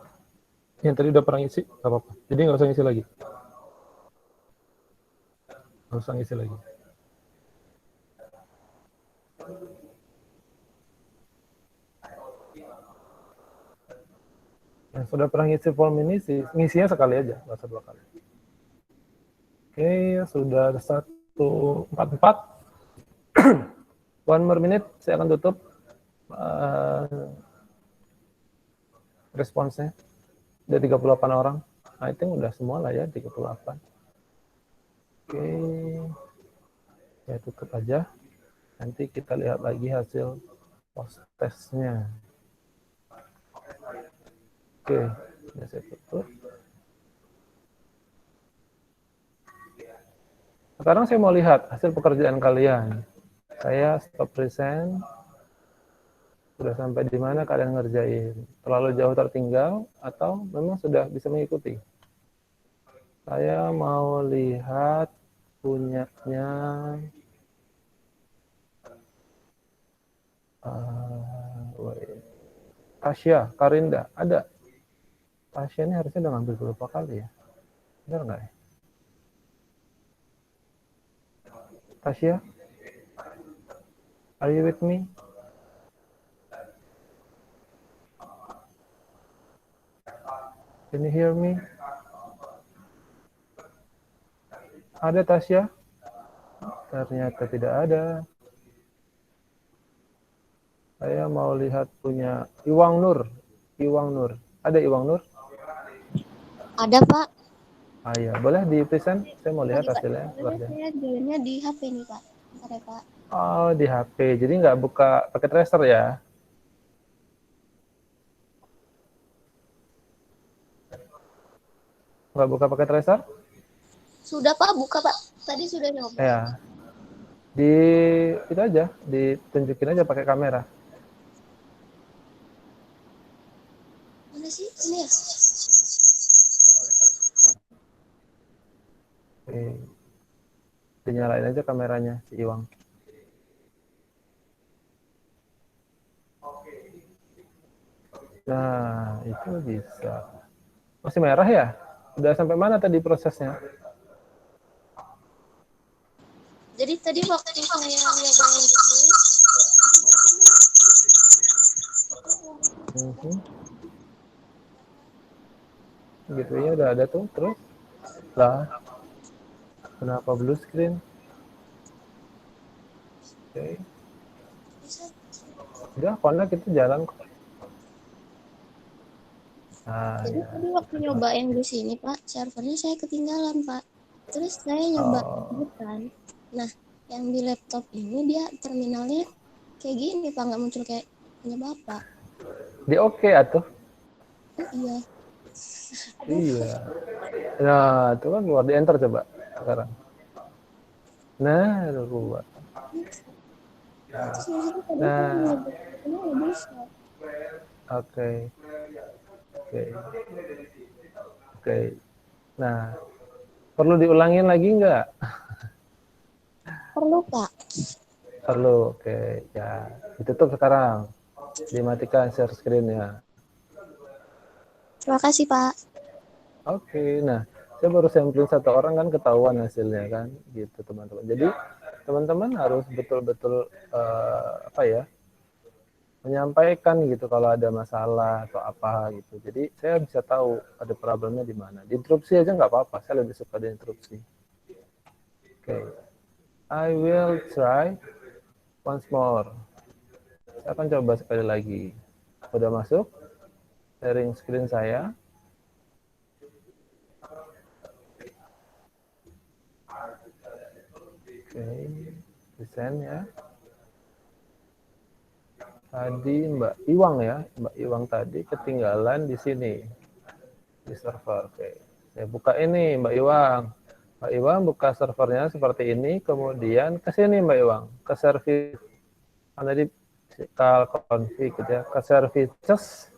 Yang tadi udah pernah ngisi nggak apa-apa. Jadi nggak usah ngisi lagi. Nggak usah ngisi lagi. Yang sudah pernah ngisi form ini, ngisinya sekali aja, nggak usah 2 kali. Oke, sudah ada 144. 1 more minute, saya akan tutup responsnya. Ada 38 orang. I think udah semua lah ya, 38. Oke, ya tutup aja. Nanti kita lihat lagi hasil post testnya. Oke, Ya, saya tutup. Sekarang saya mau lihat hasil pekerjaan kalian. Saya stop present. Sudah sampai di mana kalian ngerjain? Terlalu jauh tertinggal atau memang sudah bisa mengikuti? Saya mau lihat punyanya Tasya, Karinda. Ada. Tasya ini harusnya udah ngambil beberapa kali ya. Benar nggak ya? Tasya? Are you with me? Can you hear me? Ada Tasya? Ternyata tidak ada. Saya mau lihat punya Iwang Nur. Iwang Nur. Ada Iwang Nur? Ada, Pak. Ah ya, boleh di present? Saya mau lihat hasilnya. Saya joinnya di HP nih, Pak. Bentar ya, Pak. Oh, di HP. Jadi nggak buka pakai tracer ya? Nggak buka pakai tracer? Sudah, Pak. Buka, Pak. Tadi sudah nyoba. Ya. Di itu aja, ditunjukin aja pakai kamera. Mana sih? Ini ya? Oke. Dinyalain aja kameranya si Iwang. Nah, itu bisa. Masih merah ya? Udah sampai mana tadi prosesnya? Jadi tadi waktu saya nyobain di sini, Gitu ya, udah ada tuh. Terus lah, kenapa blue screen? Oke. Udah, connect itu jalan kok. Nah, jadi ya. tadi waktu nyobain di sini, Pak, servernya saya ketinggalan, Pak. Terus saya nyoba kan. Nah, yang di laptop ini dia terminalnya kayak gini, Pak, nggak muncul kayak punya Bapak. Di oke atuh. Oh, iya. Iya. Nah, itu kan keluar di enter coba sekarang. Nah, udah keluar. Nah, oke. Oke. Nah, perlu diulangin lagi nggak? Perlu, Pak. Perlu. Oke, ya. Ditutup sekarang. Dimatikan share screen-nya. Terima kasih, Pak. Oke, nah saya baru sampling satu orang kan ketahuan hasilnya kan, gitu teman-teman. Jadi teman-teman harus betul-betul apa ya, menyampaikan gitu kalau ada masalah atau apa gitu. Jadi saya bisa tahu ada problemnya di mana. Diinterupsi aja nggak apa-apa, saya lebih suka diinterupsi. Oke, I will try once more. Saya akan coba sekali lagi. Sudah masuk sharing screen saya. Oke, desain ya. Tadi Mbak Iwang ya, Mbak Iwang tadi ketinggalan di sini di server. Oke, saya buka ini Mbak Iwang. Mbak Iwang buka servernya seperti ini, kemudian ke sini Mbak Iwang, ke service. Tadi config gitu ya, ke services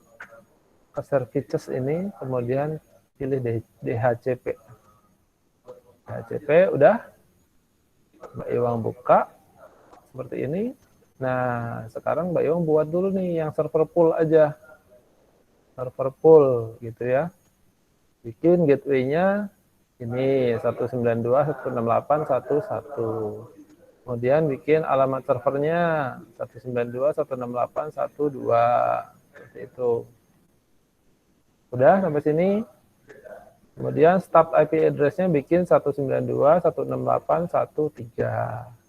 ini, kemudian pilih DHCP. DHCP udah, Mbak Iwang buka seperti ini. Nah, sekarang Mbak Iwang buat dulu nih yang server pool aja. Server pool gitu ya. Bikin gateway-nya ini 192.168.1.1. Kemudian bikin alamat servernya 192.168.1.2. Seperti itu. Udah sampai sini. Kemudian start IP address-nya bikin 192.168.1.3.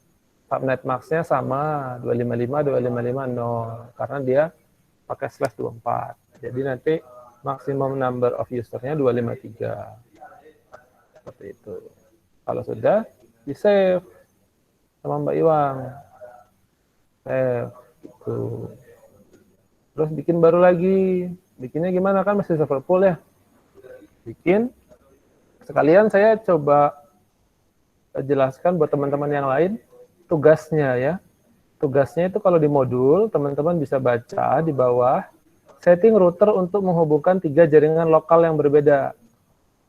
Subnet max-nya sama 255.255.0 karena dia pakai /24. Jadi nanti maximum number of user-nya 253. Seperti itu. Kalau sudah, di save sama Mbak Iwang. Save. Gitu. Terus bikin baru lagi. Bikinnya gimana kan masih server pool ya. bikin. Sekalian saya coba jelaskan buat teman-teman yang lain tugasnya ya. Tugasnya itu kalau di modul, teman-teman bisa baca di bawah, setting router untuk menghubungkan 3 jaringan lokal yang berbeda.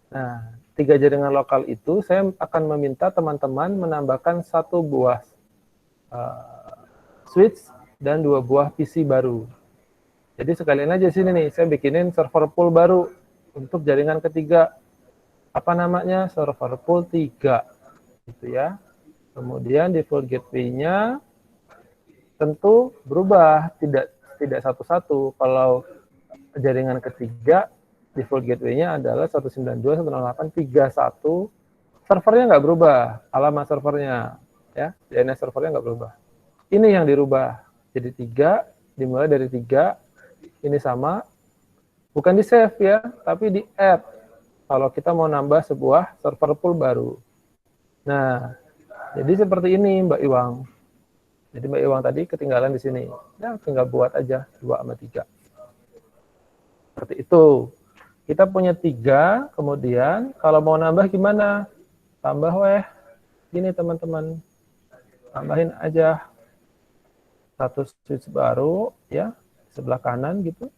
Nah, 3 jaringan lokal itu saya akan meminta teman-teman menambahkan 1 buah switch dan 2 buah PC baru. Jadi sekalian aja sini nih, saya bikinin server pool baru untuk jaringan ketiga. Apa namanya? Server pool 3. Gitu ya. Kemudian default gateway-nya tentu berubah, tidak satu-satu. Kalau jaringan ketiga, default gateway-nya adalah 192.168.31. Servernya nggak berubah, alamat servernya, ya, DNS servernya nggak berubah. Ini yang dirubah, jadi 3, dimulai dari 3, ini sama, bukan di save ya, tapi di add. Kalau kita mau nambah sebuah server pool baru. Nah, jadi seperti ini Mbak Iwang. Jadi Mbak Iwang tadi ketinggalan di sini. Ya, tinggal buat aja 2 sama 3. Seperti itu. Kita punya 3, kemudian kalau mau nambah gimana? Tambah weh. Gini teman-teman. Tambahin aja 1 switch baru ya, sebelah kanan gitu.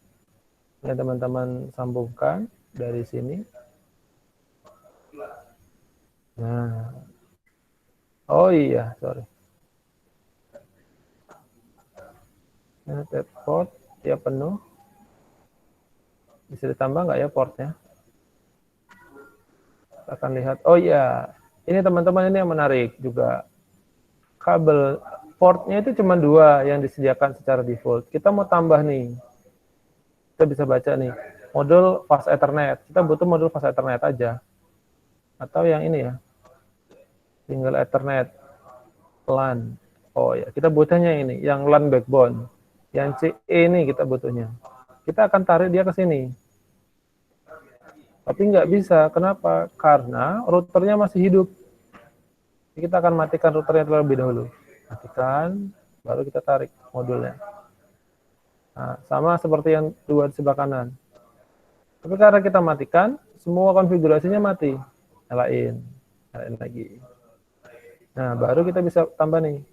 Yang teman-teman sambungkan dari sini. Nah. Oh iya, sorry. Nah, port ya penuh. Bisa ditambah nggak ya portnya? Kita akan lihat. Oh iya, ini teman-teman ini yang menarik juga. Kabel portnya itu cuma 2 yang disediakan secara default. Kita mau tambah nih. Kita bisa baca nih. Modul fast Ethernet. Kita butuh modul fast Ethernet aja. Atau yang ini ya. Single Ethernet. LAN. Oh ya, kita butuhnya ini. Yang LAN backbone. Yang CE ini kita butuhnya. Kita akan tarik dia ke sini. Tapi nggak bisa. Kenapa? Karena routernya masih hidup. Jadi kita akan matikan routernya terlebih dahulu. Matikan, baru kita tarik modulnya. Nah, sama seperti yang 2 di sebelah kanan. Tapi karena kita matikan, semua konfigurasinya mati. Nyalain lagi. Nah, baru kita bisa tambah nih.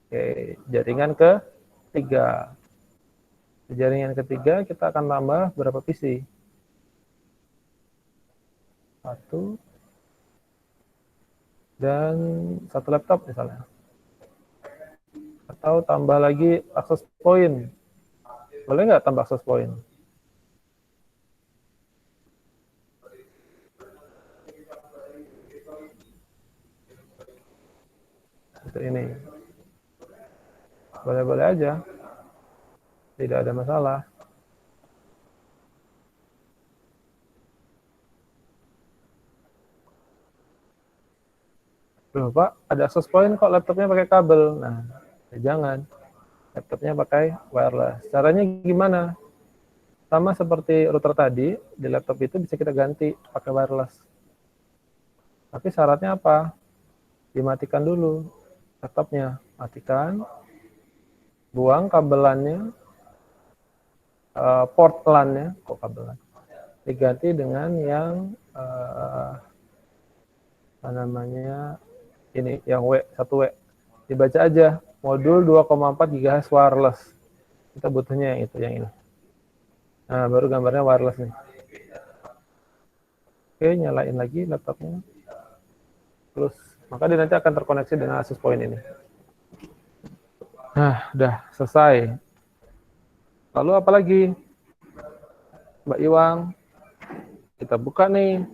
Oke, jaringan ketiga. Di jaringan ketiga kita akan tambah berapa PC? 1 dan 1 laptop misalnya. Atau tambah lagi access point. Boleh nggak tambah access point? Seperti ini. Boleh-boleh aja. Tidak ada masalah. Loh, Pak, ada access point kok laptopnya pakai kabel. Nah, ya jangan. Laptopnya pakai wireless. Caranya gimana? Sama seperti router tadi, di laptop itu bisa kita ganti pakai wireless. Tapi syaratnya apa? Dimatikan dulu laptopnya. Matikan. Buang kabelannya. Port LAN-nya. Kok kabelan? Diganti dengan yang apa namanya, ini yang W1W. Dibaca aja, modul 2,4 GHz wireless. Kita butuhnya yang itu, yang ini. Nah, baru gambarnya wireless nih. Oke, nyalain lagi laptopnya. Terus, maka dia nanti akan terkoneksi dengan access point ini. Nah, udah selesai. Lalu apa lagi? Mbak Iwang, kita buka nih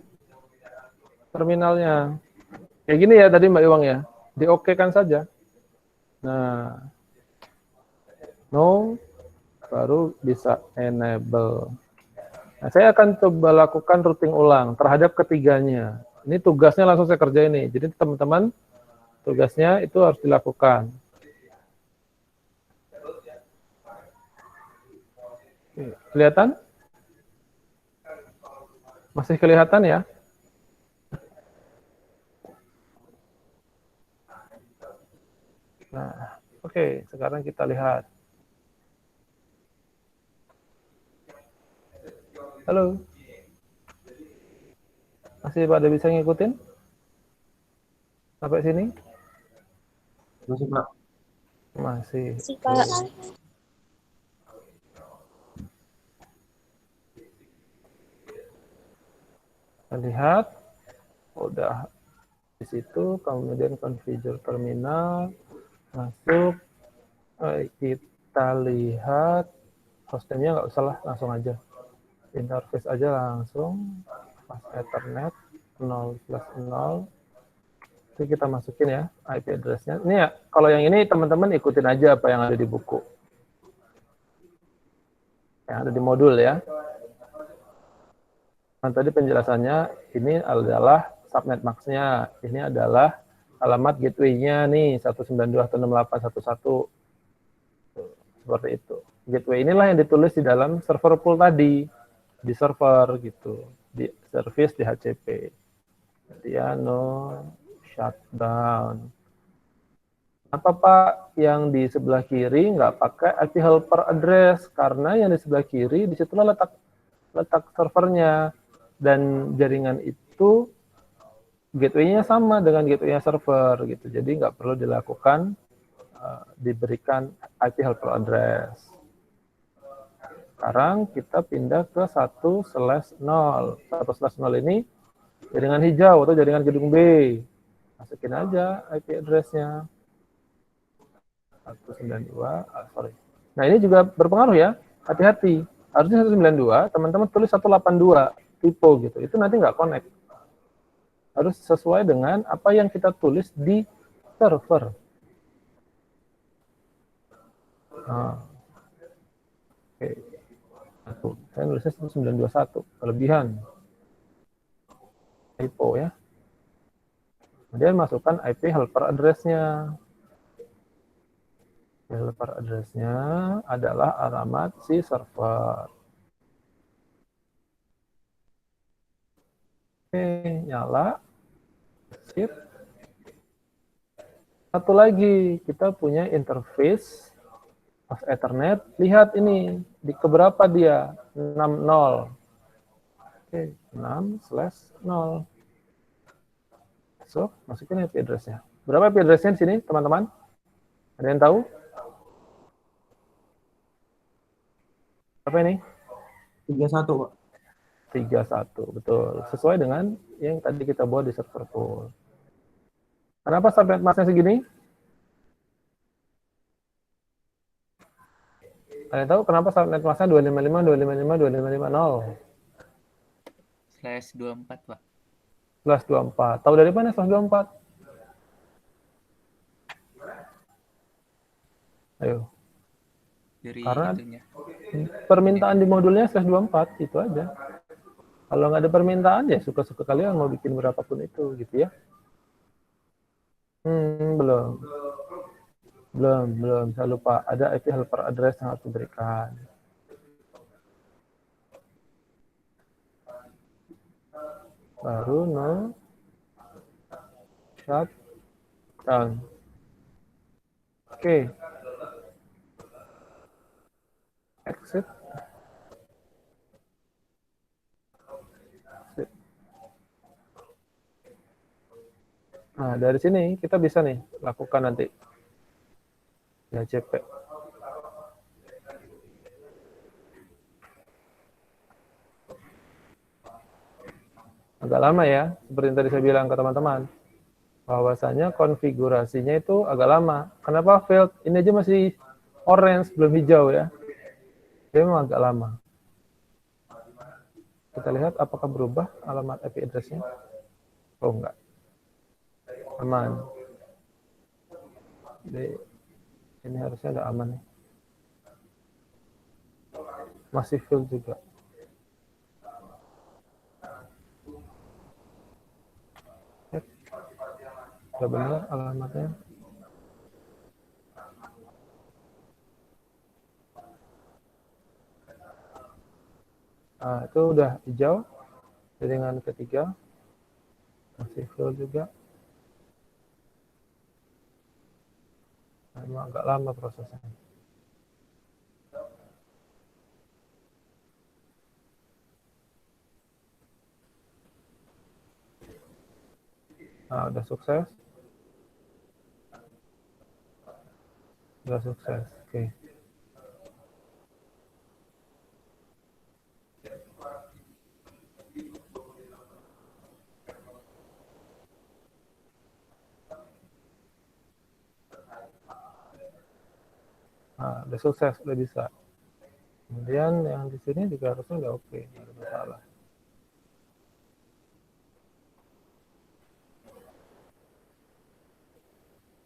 terminalnya. Kayak gini ya tadi Mbak Iwang ya. Di-oke-kan saja. Nah, no, baru bisa enable. Nah, saya akan coba lakukan routing ulang terhadap ketiganya. Ini tugasnya langsung saya kerjain nih. Jadi teman-teman, tugasnya itu harus dilakukan. Kelihatan? Masih kelihatan ya? Nah, oke, sekarang kita lihat. Halo. Masih pada bisa ngikutin? Sampai sini? Masih, Pak. Masih. Si Pak. Kita lihat, udah di situ, kemudian configure terminal, masuk, kita lihat hostname-nya nggak usah lah, langsung aja. Interface aja langsung, pas Ethernet 0/0. Jadi kita masukin ya IP address-nya. Ini ya, kalau yang ini teman-teman ikutin aja apa yang ada di buku. Yang ada di modul ya. Nah, tadi penjelasannya ini adalah subnet max-nya. Ini adalah alamat gateway-nya nih 192.168.1.1. Seperti itu. Gateway inilah yang ditulis di dalam server pool tadi. Di server gitu. Di service di HCP. Dia no shutdown. Apa Pak yang di sebelah kiri nggak pakai IP helper address? Karena yang di sebelah kiri disitulah letak servernya. Dan jaringan itu gateway-nya sama dengan gateway-nya server gitu. Jadi nggak perlu dilakukan diberikan IP helper address. Sekarang kita pindah ke 1/0. 1/0 ini jaringan hijau atau jaringan gedung B. Masukin aja IP address-nya. 192, sorry. Nah ini juga berpengaruh ya, hati-hati. Harusnya 192, teman-teman tulis 182, tipe gitu. Itu nanti nggak connect. Harus sesuai dengan apa yang kita tulis di server. Nah, oke. Saya nulisnya 191, kelebihan. Typo ya. Kemudian masukkan IP helper address-nya. Helper address-nya adalah alamat si server. Oke, nyala. Sip. Satu lagi, kita punya interface pas Ethernet. Lihat ini, di keberapa dia? 60. Oke, 6/0. So, masukin IP address-nya. Berapa IP address-nya di sini, teman-teman? Ada yang tahu? Apa ini? 31, Pak. 31, betul. Sesuai dengan yang tadi kita buat di server pool. Kenapa subnet mask-nya segini? Ada yang tahu kenapa subnet mask-nya 255.255.255.0? /24, Pak. /24. Tahu dari mana /24? Ayo. Dari Karena itunya. permintaan di modulnya /24, itu aja. Kalau nggak ada permintaan, ya suka-suka kalian mau bikin berapapun itu, gitu ya. Belum. Saya lupa. Ada IP helper address yang harus diberikan. Baru no shutdown. Oke. Exit. Sip. Nah, dari sini kita bisa nih lakukan nanti di HCP. Agak lama ya, seperti yang tadi saya bilang ke teman-teman. Bahwasanya konfigurasinya itu agak lama. Kenapa failed? Ini aja masih orange, belum hijau ya. Jadi memang agak lama. Kita lihat apakah berubah alamat IP address-nya. Oh, enggak. Aman. Jadi, ini harusnya udah aman nih. Masih failed juga. Udah benar alamatnya. Nah, itu udah hijau. Jaringan ketiga. Masih full juga. Memang agak lama prosesnya. Nah, udah sukses? Udah sukses, oke. Nah, udah sukses, udah bisa. Kemudian yang di sini juga harusnya udah oke, nggak ada masalah.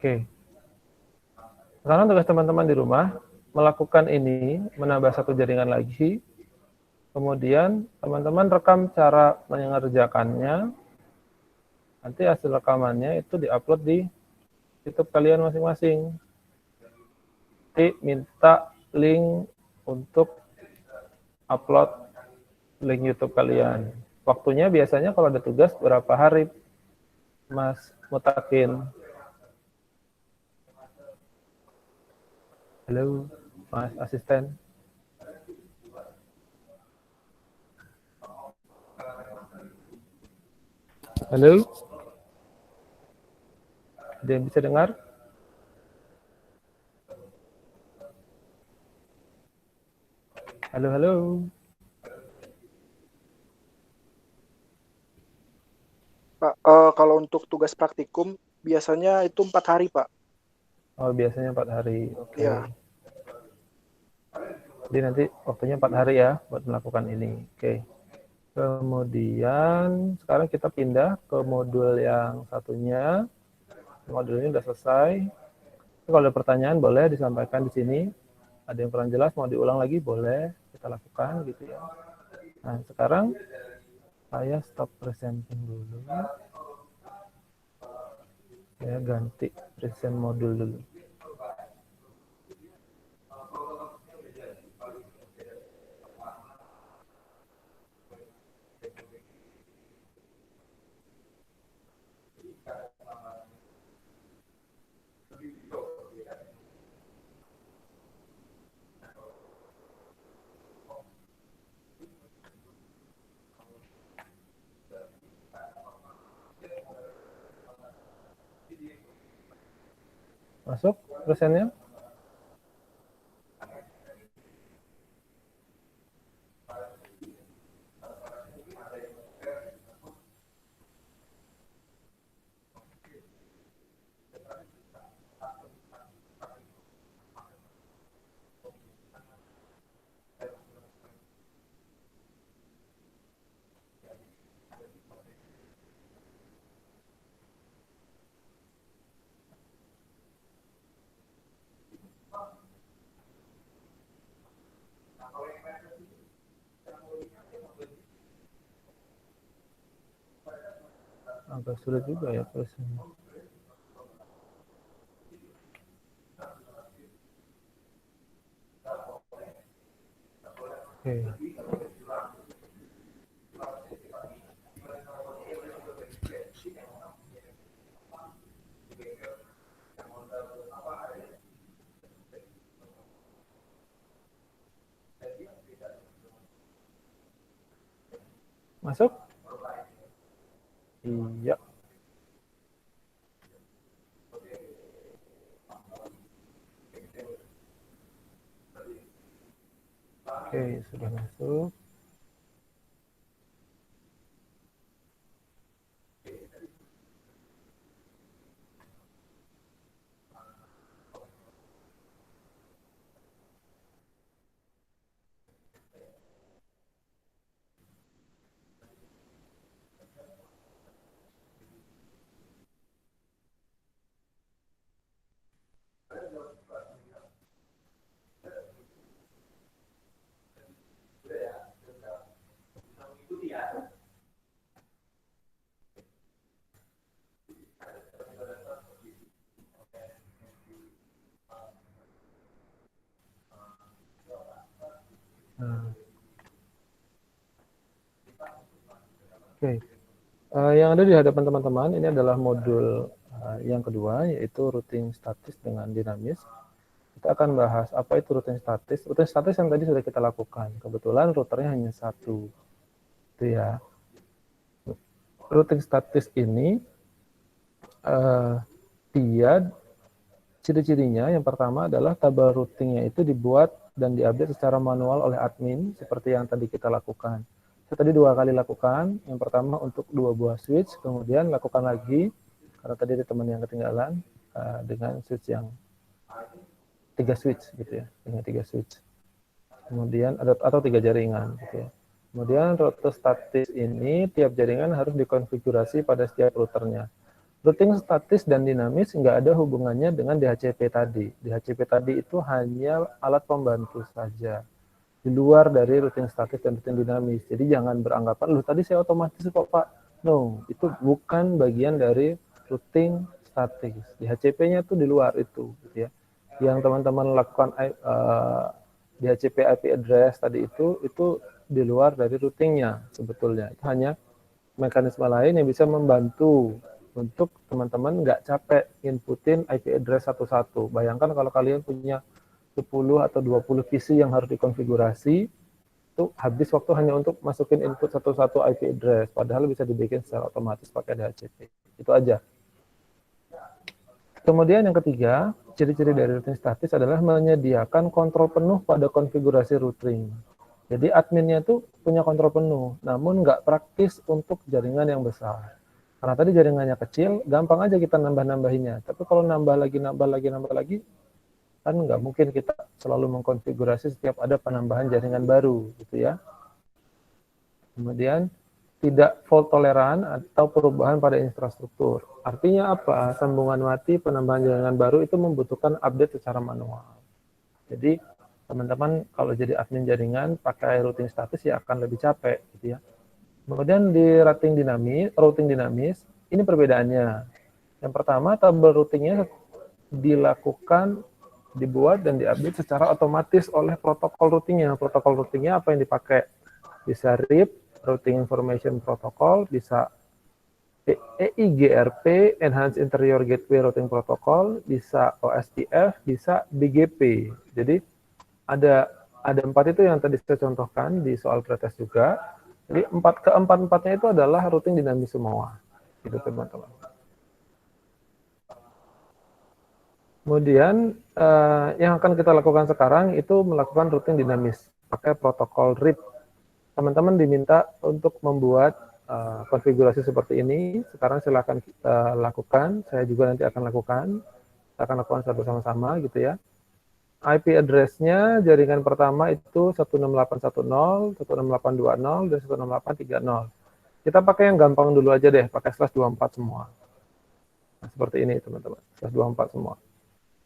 Oke. Sekarang tugas teman-teman di rumah melakukan ini, menambah satu jaringan lagi. Kemudian teman-teman rekam cara mengerjakannya. Nanti hasil rekamannya itu diupload di YouTube kalian masing-masing. Nanti minta link untuk upload link YouTube kalian. Waktunya biasanya kalau ada tugas berapa hari, Mas Mutakin? Halo, Mas Asisten. Halo? Ada yang bisa dengar? Halo, halo. Pak, kalau untuk tugas praktikum biasanya itu 4 hari, Pak. Oh, biasanya 4 hari. Oke. Iya. Jadi nanti waktunya 4 hari ya buat melakukan ini. Oke. Kemudian sekarang kita pindah ke modul yang satunya. Modul ini udah selesai. Kalau ada pertanyaan boleh disampaikan di sini. Ada yang kurang jelas mau diulang lagi boleh kita lakukan gitu ya. Nah, sekarang saya stop presenting dulu. Saya ganti present modul dulu. Masuk presennya? Agak sulit juga ya presennya. Oke. Masuk? Iya. Oke, sudah masuk. Nah. Oke. Yang ada di hadapan teman-teman ini adalah modul yang kedua, yaitu routing statis dengan dinamis. Kita akan bahas apa itu routing statis. Routing statis yang tadi sudah kita lakukan. Kebetulan routernya hanya satu. Itu ya. Routing statis ini dia ciri-cirinya yang pertama adalah tabel routingnya itu dibuat dan diupdate secara manual oleh admin seperti yang tadi kita lakukan. Saya tadi 2 kali lakukan, yang pertama untuk 2 buah switch, kemudian lakukan lagi karena tadi ada teman yang ketinggalan dengan switch yang 3 switch gitu ya, dengan 3 switch. Kemudian atau 3 jaringan gitu ya. Kemudian rute statis ini tiap jaringan harus dikonfigurasi pada setiap routernya. Routing statis dan dinamis nggak ada hubungannya dengan DHCP tadi. DHCP tadi itu hanya alat pembantu saja, di luar dari routing statis dan routing dinamis. Jadi jangan beranggapan, loh tadi saya otomatis kok Pak. No, itu bukan bagian dari routing statis. DHCP-nya tuh di luar itu, gitu ya. Yang teman-teman lakukan DHCP IP address tadi itu di luar dari routingnya sebetulnya. Itu hanya mekanisme lain yang bisa membantu untuk teman-teman nggak capek inputin IP address satu-satu. Bayangkan kalau kalian punya 10 atau 20 PC yang harus dikonfigurasi, itu habis waktu hanya untuk masukin input satu-satu IP address, padahal bisa dibikin secara otomatis pakai DHCP. Itu aja. Kemudian yang ketiga, ciri-ciri dari routing statis adalah menyediakan kontrol penuh pada konfigurasi routing. Jadi adminnya itu punya kontrol penuh, namun nggak praktis untuk jaringan yang besar. Karena tadi jaringannya kecil, gampang aja kita nambah-nambahinnya. Tapi kalau nambah lagi, kan nggak mungkin kita selalu mengkonfigurasi setiap ada penambahan jaringan baru, gitu ya. Kemudian tidak fault toleran atau perubahan pada infrastruktur. Artinya apa? Sambungan mati, penambahan jaringan baru itu membutuhkan update secara manual. Jadi teman-teman kalau jadi admin jaringan pakai routing statis ya akan lebih capek, gitu ya. Kemudian di routing dinamis, ini perbedaannya. Yang pertama, tabel routingnya dibuat dan diupdate secara otomatis oleh protokol routingnya. Protokol routingnya apa yang dipakai? Bisa RIP, Routing Information Protocol, bisa EIGRP, Enhanced Interior Gateway Routing Protocol, bisa OSPF, bisa BGP. Jadi ada 4 itu yang tadi saya contohkan di soal pretest juga. Jadi keempat-empatnya itu adalah routing dinamis semua, gitu teman-teman. Kemudian yang akan kita lakukan sekarang itu melakukan routing dinamis pakai protokol RIP. Teman-teman diminta untuk membuat konfigurasi seperti ini. Sekarang silakan kita lakukan. Saya juga nanti akan lakukan. Kita akan lakukan bersama-sama, gitu ya. IP address-nya jaringan pertama itu 16810, 16820, dan 16830. Kita pakai yang gampang dulu aja deh, pakai /24 semua. Nah, seperti ini teman-teman, /24 semua.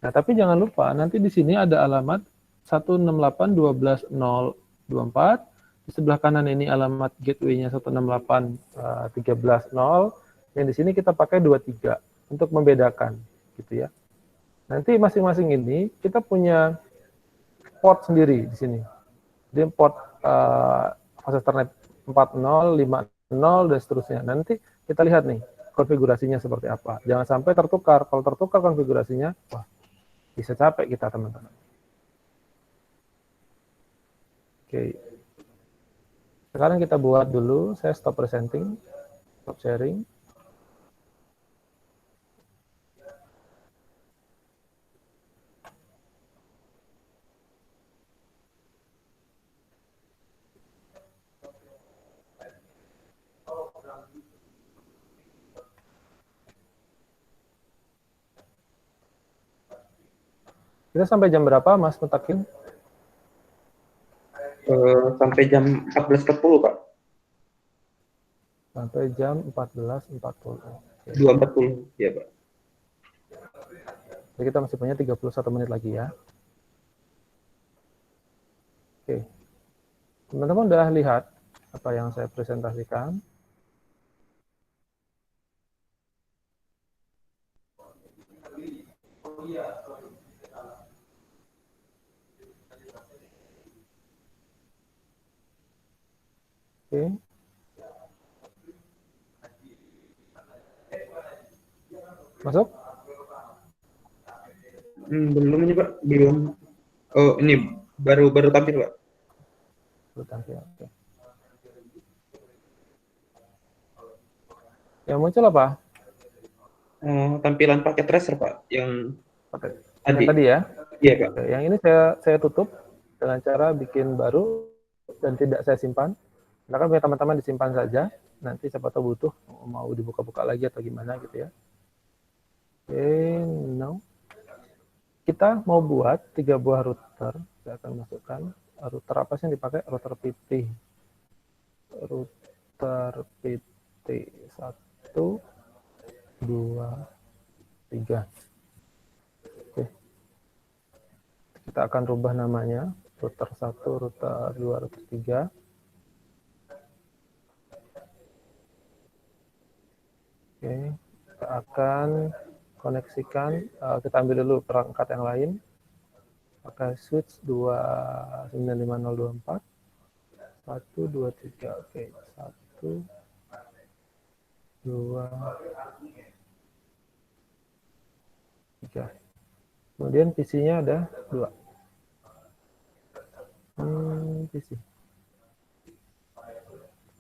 Nah, tapi jangan lupa nanti di sini ada alamat 168.12.024. Di sebelah kanan ini alamat gateway-nya 168.13.0. Yang di sini kita pakai 23 untuk membedakan, gitu ya. Nanti masing-masing ini kita punya port sendiri di sini. Jadi port fase Ethernet 40, 50, dan seterusnya. Nanti kita lihat nih konfigurasinya seperti apa. Jangan sampai tertukar. Kalau tertukar konfigurasinya, wah, bisa capek kita teman-teman. Oke. Sekarang kita buat dulu, saya stop presenting, stop sharing. Kita sampai jam berapa, Mas Mutakin? Sampai jam 14.40, Pak. Sampai jam 14.40. 2.40, ya, Pak. Jadi kita masih punya 31 menit lagi ya. Oke. Teman-teman udah lihat apa yang saya presentasikan? Oke. Masuk? Belum ini, Pak. Belum. Oh, ini baru tampil, Pak. Baru tampil. Oke. Yang muncul apa? tampilan paket tracer Pak yang Yang tadi ya. Iya Pak. Oke, yang ini saya tutup dengan cara bikin baru dan tidak saya simpan. Silakan punya teman-teman disimpan saja. Nanti siapa tahu butuh mau dibuka-buka lagi atau gimana gitu ya. Oke, now kita mau buat 3 buah router. Saya akan masukkan router apa sih yang dipakai? Router PT. Router PT 1, 2, 3. Oke. Kita akan rubah namanya. Router 1, router 2, router 3. Oke. Kita akan koneksikan. Kita ambil dulu perangkat yang lain. Pakai switch 295024. 1, 2, 3. Oke. 1, 2, 3. Kemudian PC-nya ada 2. PC.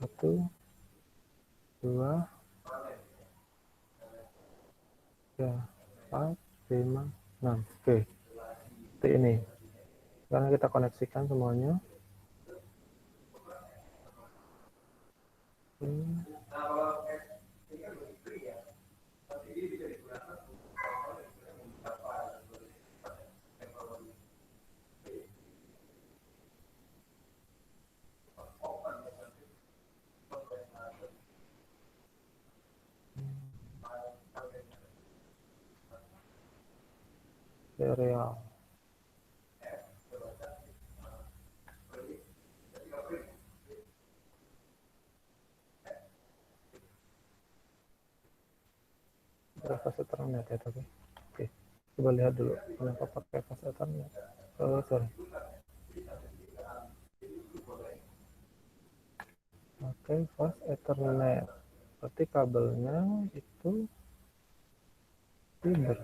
1, 2, 3, 4, 5, 6. Oke. Seperti ini. Sekarang kita koneksikan semuanya. Serial. Fast Ethernet ya tapi. Oke. Coba lihat dulu kenapa pakai Fast Ethernet. Sorry. Pakai Fast Ethernet. Berarti kabelnya itu fiber.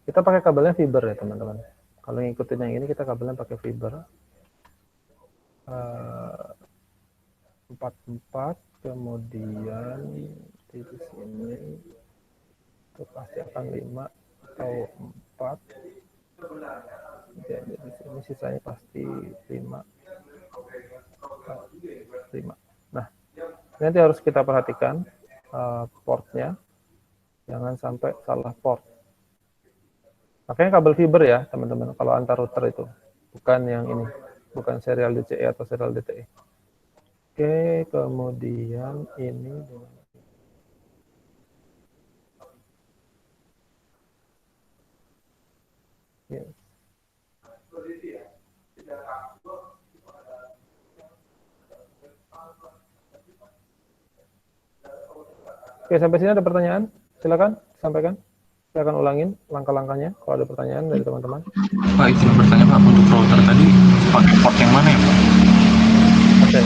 Kita pakai kabelnya fiber ya teman-teman. Kalau ngikutin yang ini kita kabelnya pakai fiber. 44, kemudian di sini itu pasti akan 5 atau 4. Jadi di sini sisanya pasti 5. Nah, nanti harus kita perhatikan portnya, jangan sampai salah port. Makanya kabel fiber ya teman-teman kalau antar router itu, bukan yang ini, bukan serial DCE atau serial DTE. Oke, kemudian ini yes. Oke, sampai sini ada pertanyaan? Silakan sampaikan. Silakan ulangin langkah-langkahnya kalau ada pertanyaan dari teman-teman. Pak, izin bertanya Pak, untuk router tadi pakai port yang mana ya Pak? Oke.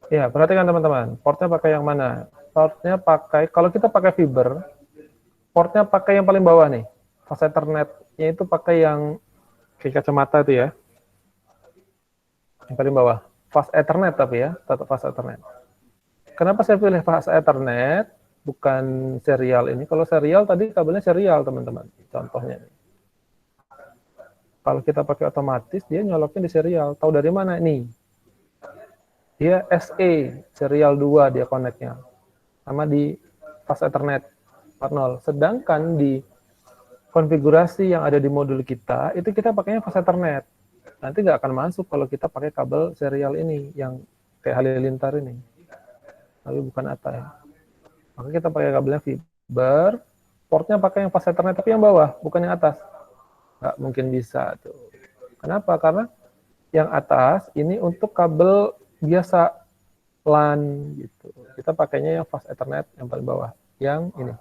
Ya, perhatikan teman-teman. Portnya pakai yang mana? Portnya pakai, kalau kita pakai fiber, portnya pakai yang paling bawah nih. Fast Ethernet-nya itu pakai yang kayak kacamata itu ya. Yang paling bawah. Fast Ethernet tapi ya, tetap Fast Ethernet. Kenapa saya pilih Fast Ethernet? Bukan serial ini. Kalau serial tadi kabelnya serial teman-teman. Contohnya. Kalau kita pakai otomatis dia nyoloknya di serial. Tahu dari mana nih? Dia SE serial 2 dia connect-nya. Sama di Fast Ethernet 4.0. Sedangkan di konfigurasi yang ada di modul kita itu kita pakainya Fast Ethernet. Nanti nggak akan masuk kalau kita pakai kabel serial ini yang kayak halilintar ini. Tapi bukan ATA ya. Maka kita pakai kabelnya fiber, portnya pakai yang Fast Ethernet tapi yang bawah, bukan yang atas. Nggak mungkin bisa tuh. Kenapa? Karena yang atas ini untuk kabel biasa LAN gitu. Kita pakainya yang Fast Ethernet yang paling bawah, yang ini.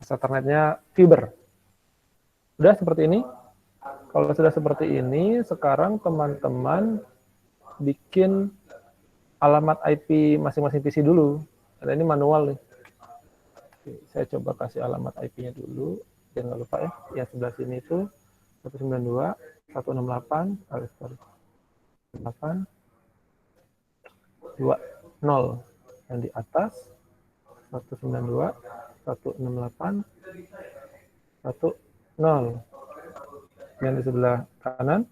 Fast Ethernet-nya fiber. Udah seperti ini. Kalau sudah seperti ini, sekarang teman-teman bikin alamat IP masing-masing PC dulu. Karena ini manual nih. Oke, saya coba kasih alamat IP-nya dulu. Jangan lupa ya, yang sebelah sini itu 192, 168, 8, 2, 0. Yang di atas 192, 168, 1, 0. Yang di sebelah kanan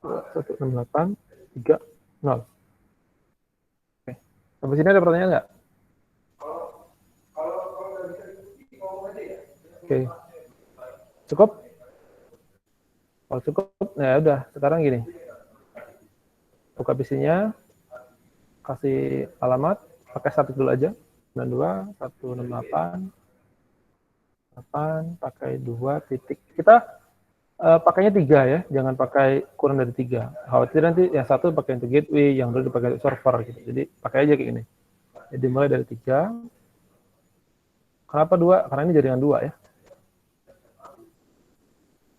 168, 3, 0. Oke. Sampai sini ada pertanyaan nggak? Oke. Cukup? Kalau cukup, nah udah. Sekarang gini. Buka PC-nya, kasih alamat, pakai statik dulu aja. 92, 168, 8, pakai 2 titik. Kita pakainya 3 ya, jangan pakai kurang dari 3. Khawatir nanti yang satu pakai untuk gateway, yang dulu dipakai untuk server gitu. Jadi pakai aja kayak gini. Jadi mulai dari 3. Kenapa 2? Karena ini jaringan 2 ya.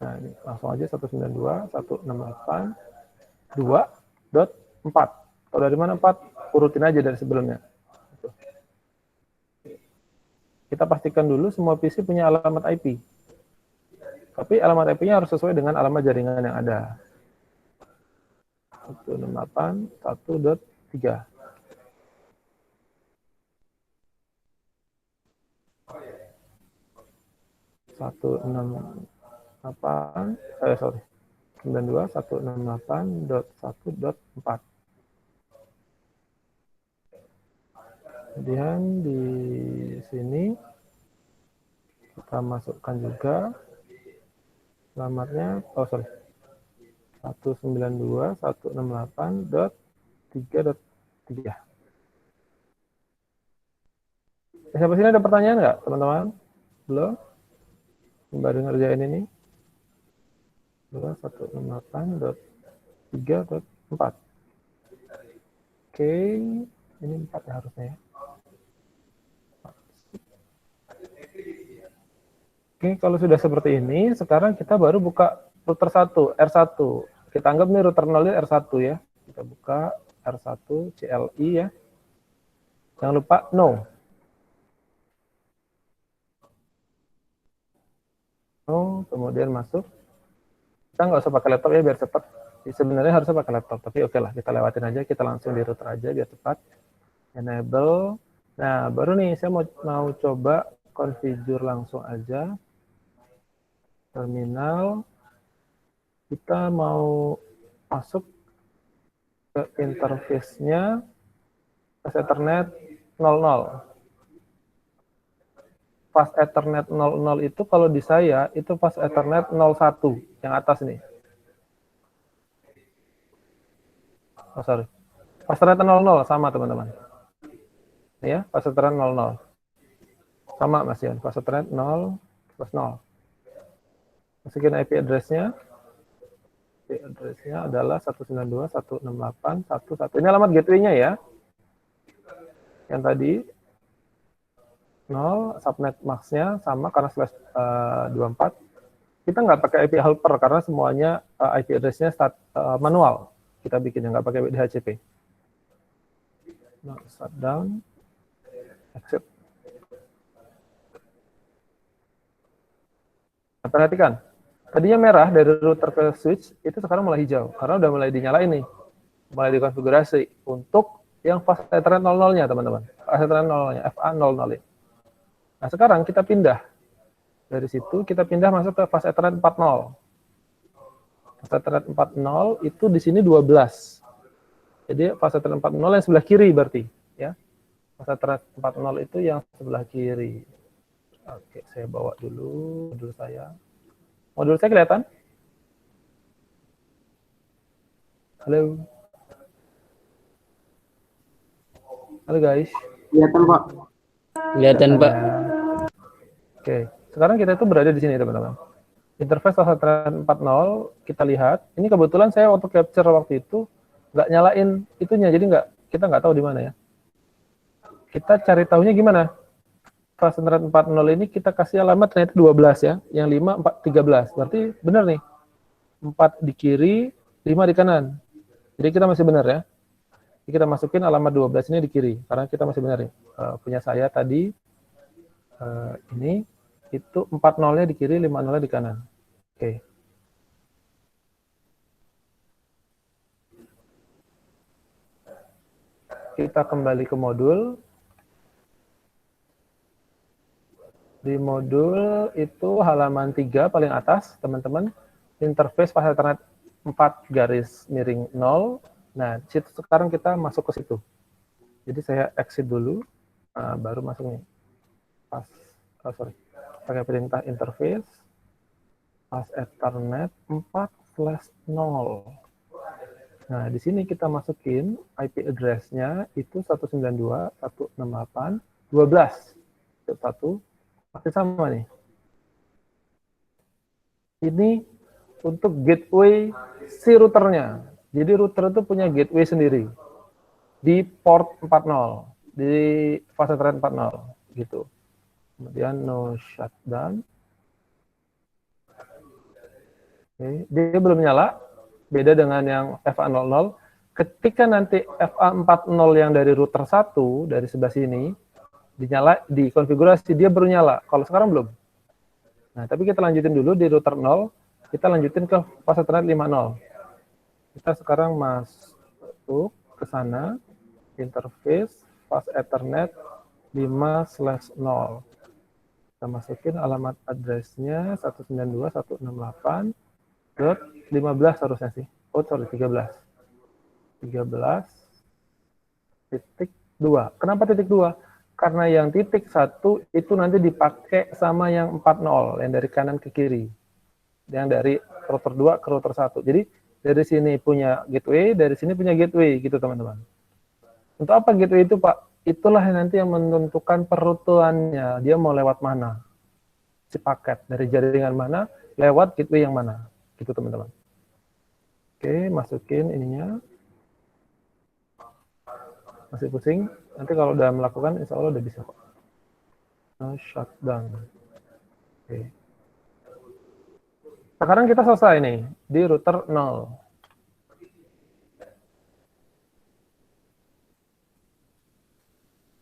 Nah, ini langsung aja 192, 168, 2.4. Kalau dari mana 4? Urutin aja dari sebelumnya. Kita pastikan dulu semua PC punya alamat IP. Tapi alamat IP-nya harus sesuai dengan alamat jaringan yang ada. 168, 1.3. Satu enam delapan, 92, 168.1.4. Kemudian di sini kita masukkan juga alamatnya, 192, 168.3.3. Sampai sini ada pertanyaan nggak, teman-teman? Belum? Baru ngerjain ini. 168.3.4. Oke, ini 4 ya harusnya ya. Oke, kalau sudah seperti ini, sekarang kita baru buka router 1, R1. Kita anggap nih router 0 R1 ya. Kita buka R1 CLI ya. Jangan lupa no. No, kemudian masuk. Kita nggak usah pakai laptop ya biar cepat. Sebenarnya harusnya pakai laptop, tapi oke lah, kita lewatin aja, kita langsung di router aja biar cepat. Enable. Nah, baru nih saya mau coba configure langsung aja. Terminal, kita mau masuk ke interface-nya Fast Ethernet 00. Fast Ethernet 00 itu kalau di saya itu Fast Ethernet 01 yang atas nih. Oh sorry, Fast Ethernet 00 sama teman-teman. Ya, Fast Ethernet 00 sama Mas Yan. Fast Ethernet 0 plus 0. Masukin IP address-nya. IP address-nya adalah 192.168.1.1. Ini alamat gateway-nya ya. Yang tadi 0, subnet max-nya sama karena slash 24. Kita nggak pakai IP helper karena semuanya IP address-nya manual. Kita bikin nggak pakai DHCP. Nah, shutdown, exit. Nah, perhatikan. Tadinya merah dari router ke switch, itu sekarang mulai hijau. Karena udah mulai dinyalain nih. Mulai dikonfigurasi untuk yang Fast Ethernet 00-nya, teman-teman. Fast Ethernet 00-nya, FA00. Nah, sekarang kita pindah. Dari situ, kita pindah masuk ke Fast Ethernet 40. Fast Ethernet 40 itu di sini 12. Jadi, Fast Ethernet 40 yang sebelah kiri berarti. Ya. Fast Ethernet 40 itu yang sebelah kiri. Oke, saya bawa dulu modul saya. Modul saya kelihatan? Halo. Halo guys. Kelihatan, Pak. Kelihatan, Pak. Oke, sekarang kita itu berada di sini, teman-teman. Interface Fast Ethernet 40, kita lihat. Ini kebetulan saya waktu capture waktu itu nggak nyalain itunya, jadi kita nggak tahu di mana ya. Kita cari tahunya gimana? Fast Ethernet 40 ini kita kasih alamat ternyata 12 ya, yang 5, 4, 13. Berarti benar nih, 4 di kiri, 5 di kanan. Jadi kita masih benar ya. Jadi kita masukin alamat 12 ini di kiri, karena kita masih benar ya. Punya saya tadi, ini, itu 4 nolnya di kiri, 5 nolnya di kanan. Oke. kita kembali ke modul. Di modul itu halaman 3 paling atas, teman-teman. Interface pas Ethernet 4 0. Nah, situ sekarang kita masuk ke situ. Jadi saya exit dulu, baru masuk nih. Pakai perintah interface, pas Ethernet 4/0. Nah, di sini kita masukin IP address-nya itu 192.168.12. Satu pasti sama nih. Ini untuk gateway si routernya. Jadi router itu punya gateway sendiri di port 40, di fase Ethernet 40 gitu. Kemudian no shutdown. Oke, dia belum nyala. Beda dengan yang FA00. Ketika nanti FA40 yang dari router 1 dari sebelah sini dinyala, dikonfigurasi, dia baru nyala. Kalau sekarang belum. Nah, tapi kita lanjutin dulu di router 0, kita lanjutin ke fase Ethernet 50. Kita sekarang masuk ke sana, interface fase Ethernet 5/0. Kita masukin alamat address-nya 192.168.15 harusnya sih. Oh, sorry, 13. 13.2. Kenapa titik 2? Karena yang titik 1 itu nanti dipakai sama yang 40, yang dari kanan ke kiri. Yang dari router 2 ke router 1. Jadi dari sini punya gateway, dari sini punya gateway gitu teman-teman. Untuk apa gateway itu, Pak? Itulah yang nanti yang menentukan perutuannya. Dia mau lewat mana? Si paket dari jaringan mana, lewat gateway yang mana. Gitu teman-teman. Oke, masukin ininya. Masih pusing? Nanti kalau udah melakukan, insya Allah udah bisa kok. Shutdown. Oke. Sekarang kita selesai nih, di router 0.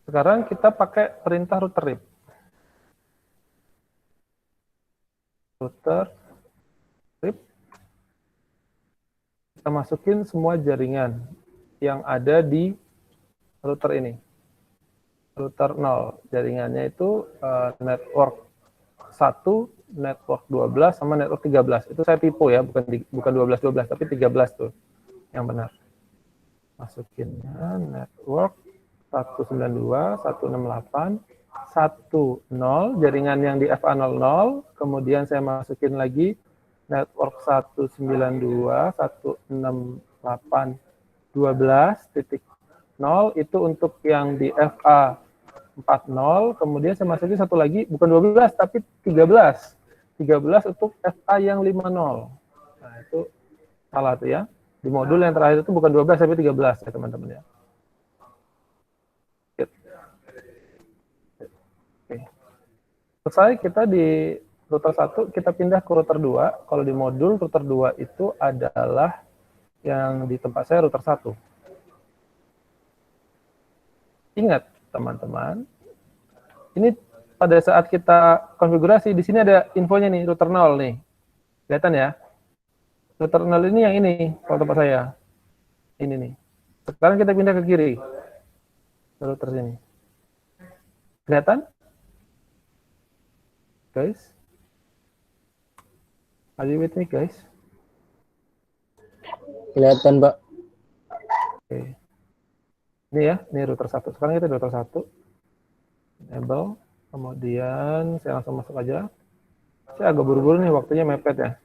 Sekarang kita pakai perintah router rip. Router rip. Kita masukin semua jaringan yang ada di router ini. Router 0. Jaringannya itu network 1, network 12, sama network 13. Itu saya tipu ya, bukan 12, tapi 13 tuh yang benar. Masukinnya network 192.168.10, jaringan yang di FA00, kemudian saya masukin lagi network 192.168.12.0, itu untuk yang di FA40, kemudian saya masukin satu lagi, bukan 12, tapi 13. 13 untuk FA yang 50. Nah, itu salah tuh ya. Di modul yang terakhir itu bukan 12, tapi 13 ya teman-teman ya. Selesai, kita di router 1, kita pindah ke router 2. Kalau di modul router 2 itu adalah yang di tempat saya router 1. Ingat teman-teman, ini pada saat kita konfigurasi, di sini ada infonya nih, router 0 nih. Kelihatan ya? Router 0 ini yang ini, kalau tempat saya. Ini nih. Sekarang kita pindah ke kiri. Router sini. Kelihatan? Guys, are you with me, guys? Kelihatan, Pak. Oke. Ini ya, ini router 1. Sekarang kita di router 1. Enable. Kemudian saya langsung masuk aja. Saya agak buru-buru nih, waktunya mepet ya.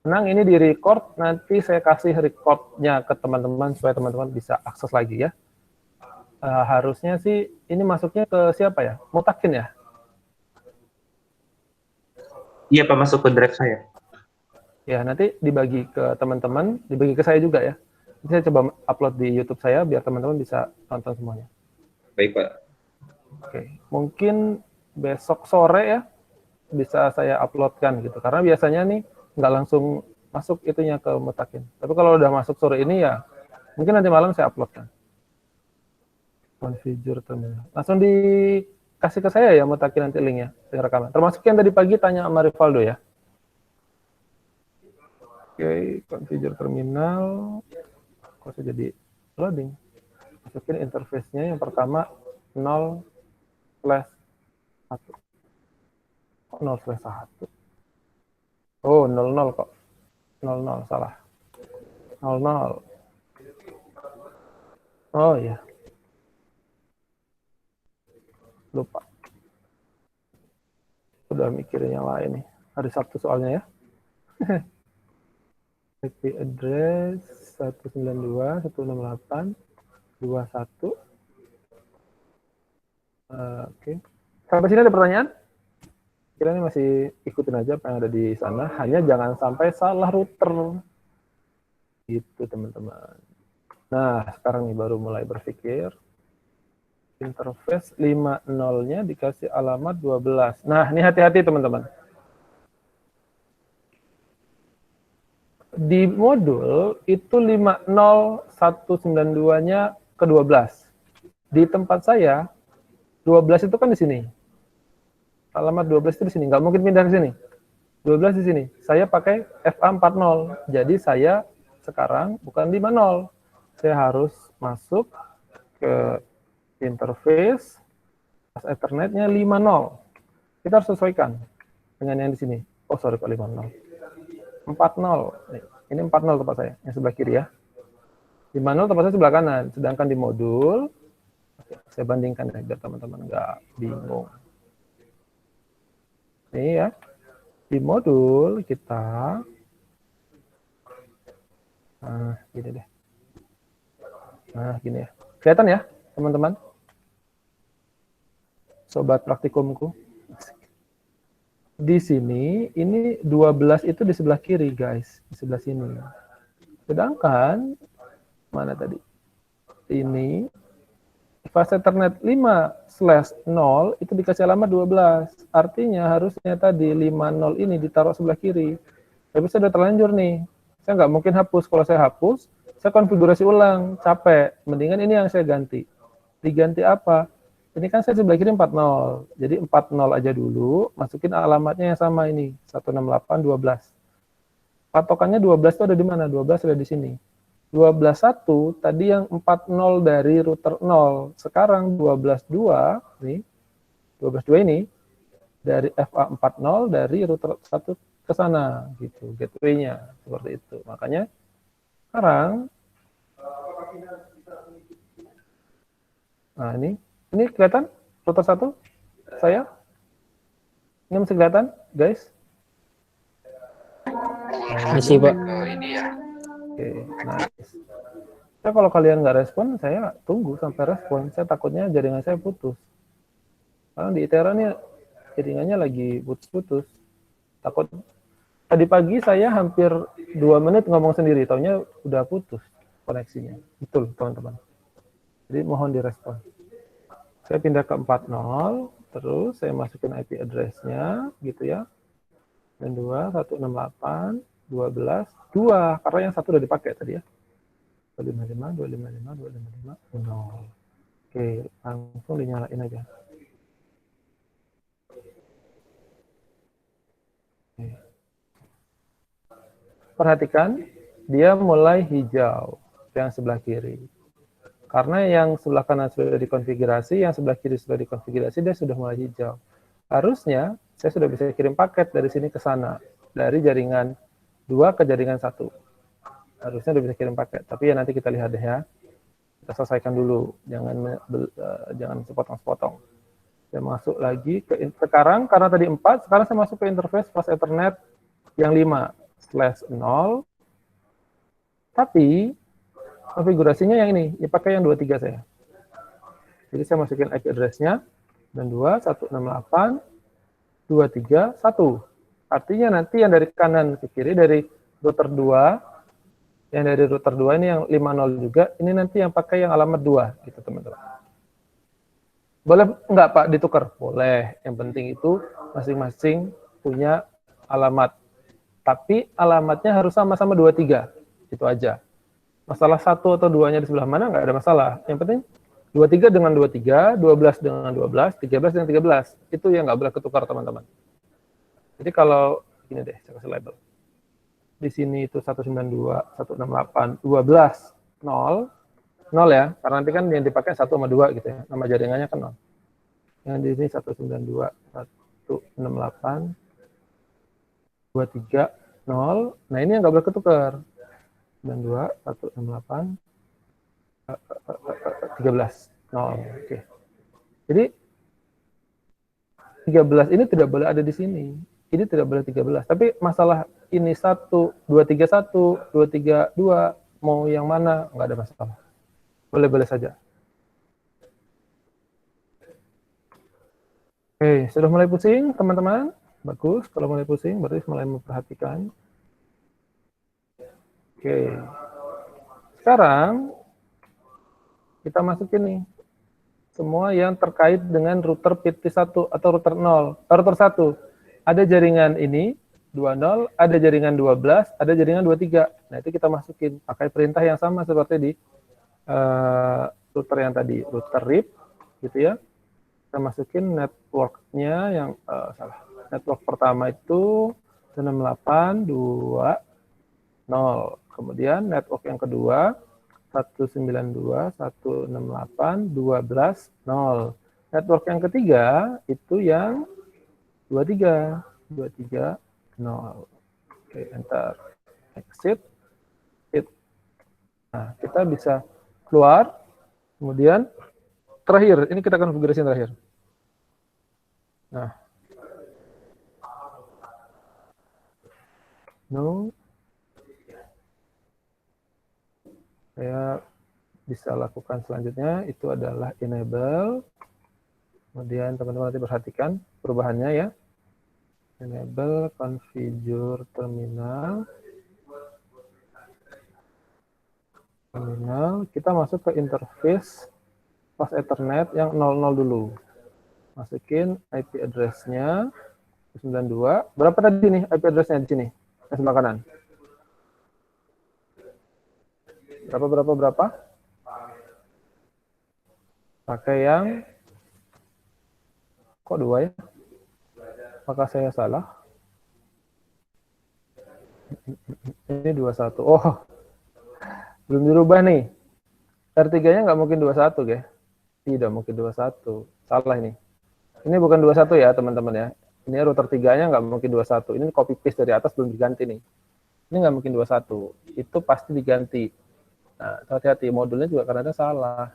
Tenang, ini di record. Nanti saya kasih recordnya ke teman-teman supaya teman-teman bisa akses lagi ya. Harusnya sih ini masuknya ke siapa ya? Mutakin ya? Iya Pak, masuk ke drive saya. Ya, nanti dibagi ke teman-teman, dibagi ke saya juga ya. Nanti saya coba upload di YouTube saya biar teman-teman bisa nonton semuanya. Baik Pak. Oke, mungkin besok sore ya bisa saya uploadkan gitu. Karena biasanya nih nggak langsung masuk itunya ke Mutakin. Tapi kalau udah masuk sore ini ya mungkin nanti malam saya uploadkan. Configure terminal. Langsung dikasih ke saya ya Mutakin nanti linknya, link rekaman. Termasuk yang tadi pagi tanya sama Rivaldo ya. Oke, configure terminal. Kok saya jadi loading. Masukin interface-nya yang pertama 0/1. Kok 0/1? Oh, 00 kok. 00 salah. 00. Oh iya. Lupa. Udah mikirin yang lain nih. Hari Sabtu soalnya ya. IP address 192.168.21. Oke. Sampai sini ada pertanyaan? Kira ini masih ikutin aja apa yang ada di sana. Hanya jangan sampai salah router. Gitu teman-teman. Nah, sekarang nih baru mulai berpikir. Interface 50-nya dikasih alamat 12. Nah, ini hati-hati teman-teman. Di modul itu 50192-nya ke 12. Di tempat saya 12 itu kan di sini. Alamat 12 itu di sini, nggak mungkin pindah ke sini. 12 di sini. Saya pakai FA40. Jadi saya sekarang bukan 50. Saya harus masuk ke interface pas Ethernet-nya 50. Kita harus sesuaikan dengan yang di sini. Oh, sorry Pak, 50. 40. Nih, ini 40 tempat saya, yang sebelah kiri ya. 50 tempat saya sebelah kanan, sedangkan di modul saya bandingkan ya, biar teman-teman nggak bingung. Nih ya, di modul kita, nah gini deh. Nah gini ya, kelihatan ya teman-teman? Sobat praktikumku. Di sini, ini 12 itu di sebelah kiri guys, di sebelah sini. Sedangkan, mana tadi? Ini, fase Ethernet 5/0 itu dikasih alamat 12. Artinya harusnya tadi 50 ini ditaruh sebelah kiri. Tapi saya udah terlanjur nih. Saya nggak mungkin hapus. Kalau saya hapus, saya konfigurasi ulang. Capek. Mendingan ini yang saya ganti. Diganti apa? Ini kan saya sebelah kiri 40. Jadi 40 aja dulu. Masukin alamatnya yang sama ini. 168.12. Patokannya 12 itu ada di mana? 12 ada di sini. 12.1 tadi yang 40 dari router 0. Sekarang 12.2 nih. 12.2 ini dari FA40 dari router 1 ke sana gitu. Gateway-nya seperti itu. Makanya sekarang nah ini kelihatan router 1 saya? Ini masih kelihatan, guys? Masih, Pak. Oke, nice. Saya kalau kalian nggak respon, saya tunggu sampai respon. Saya takutnya jaringan saya putus. Karena di Itera nih jaringannya lagi putus-putus. Takut. Tadi pagi saya hampir 2 menit ngomong sendiri, taunya udah putus koneksinya. Betul, teman-teman. Jadi mohon direspon. Saya pindah ke 40, terus saya masukin IP address-nya, gitu ya. Dan 2.168.12.2, karena yang satu udah dipakai tadi ya. 255.255.255.0. Oke, langsung dinyalain aja. Oke. Perhatikan, dia mulai hijau, yang sebelah kiri. Karena yang sebelah kanan sudah dikonfigurasi, yang sebelah kiri sudah dikonfigurasi, dia sudah mulai hijau. Harusnya, saya sudah bisa kirim paket dari sini ke sana. Dari jaringan 2 ke jaringan 1. Harusnya sudah bisa kirim paket. Tapi ya nanti kita lihat deh ya. Kita selesaikan dulu. Jangan sepotong-sepotong. Saya masuk lagi ke sekarang, karena tadi 4, sekarang saya masuk ke interface pas Ethernet yang 5/0. Tapi, konfigurasinya yang ini, ya pakai yang 23 saya. Jadi saya masukin IP address-nya, dan 2.168.231. Artinya nanti yang dari kanan ke kiri, dari router 2, yang dari router 2 ini yang 50 juga, ini nanti yang pakai yang alamat 2, gitu teman-teman. Boleh enggak Pak ditukar? Boleh, yang penting itu masing-masing punya alamat. Tapi alamatnya harus sama-sama 23, itu aja. Masalah 1 atau 2-nya di sebelah mana, nggak ada masalah. Yang penting 23 dengan 23, 12 dengan 12, 13 dengan 13. Itu yang nggak boleh ketukar, teman-teman. Jadi kalau, gini deh, saya kasih label. Di sini itu 192, 168, 12, 0. 0 ya, karena nanti kan yang dipakai 1 sama 2 gitu ya, nama jaringannya kan 0. Yang di sini 192.168.23.0. Nah ini yang nggak boleh ketukar. 92.168.13.0. Oke. Jadi 13 ini tidak boleh ada di sini. Ini tidak boleh 13. Tapi masalah ini 1, 231, 232, mau yang mana, nggak ada masalah. Boleh-boleh saja. Oke, sudah mulai pusing, teman-teman? Bagus, kalau mulai pusing, berarti mulai memperhatikan. Oke. Sekarang, kita masukin nih. Semua yang terkait dengan router PT1 atau router 0, router 1. Ada jaringan ini, 20, ada jaringan 12, ada jaringan 23. Nah, itu kita masukin. Pakai perintah yang sama seperti di router yang tadi, router RIP, gitu ya. Kita masukin networknya yang salah. Network pertama itu 168.2.0. Kemudian network yang kedua 192.168.12.0. Network yang ketiga itu yang 23.0. Oke, enter. Exit. Nah, kita bisa keluar. Kemudian terakhir, ini kita konfigurasi terakhir. Nah, saya bisa lakukan selanjutnya, itu adalah enable. Kemudian teman-teman nanti perhatikan perubahannya ya. Enable configure terminal. Kita masuk ke interface pas Ethernet yang 00 dulu. Masukin IP address-nya 92. Berapa tadi nih IP address-nya di sini? Yang sebelah kanan. Berapa? Pakai yang kok 2 ya? Apakah saya salah? Ini 21. Oh, belum dirubah nih. R3-nya nggak mungkin 21, ya? Tidak mungkin 21. Salah ini. Ini bukan 21 ya, teman-teman ya. Ini router 3-nya nggak mungkin 21. Ini copy paste dari atas belum diganti nih. Ini nggak mungkin 21. Itu pasti diganti. Nah, hati-hati. Modulnya juga karena salah.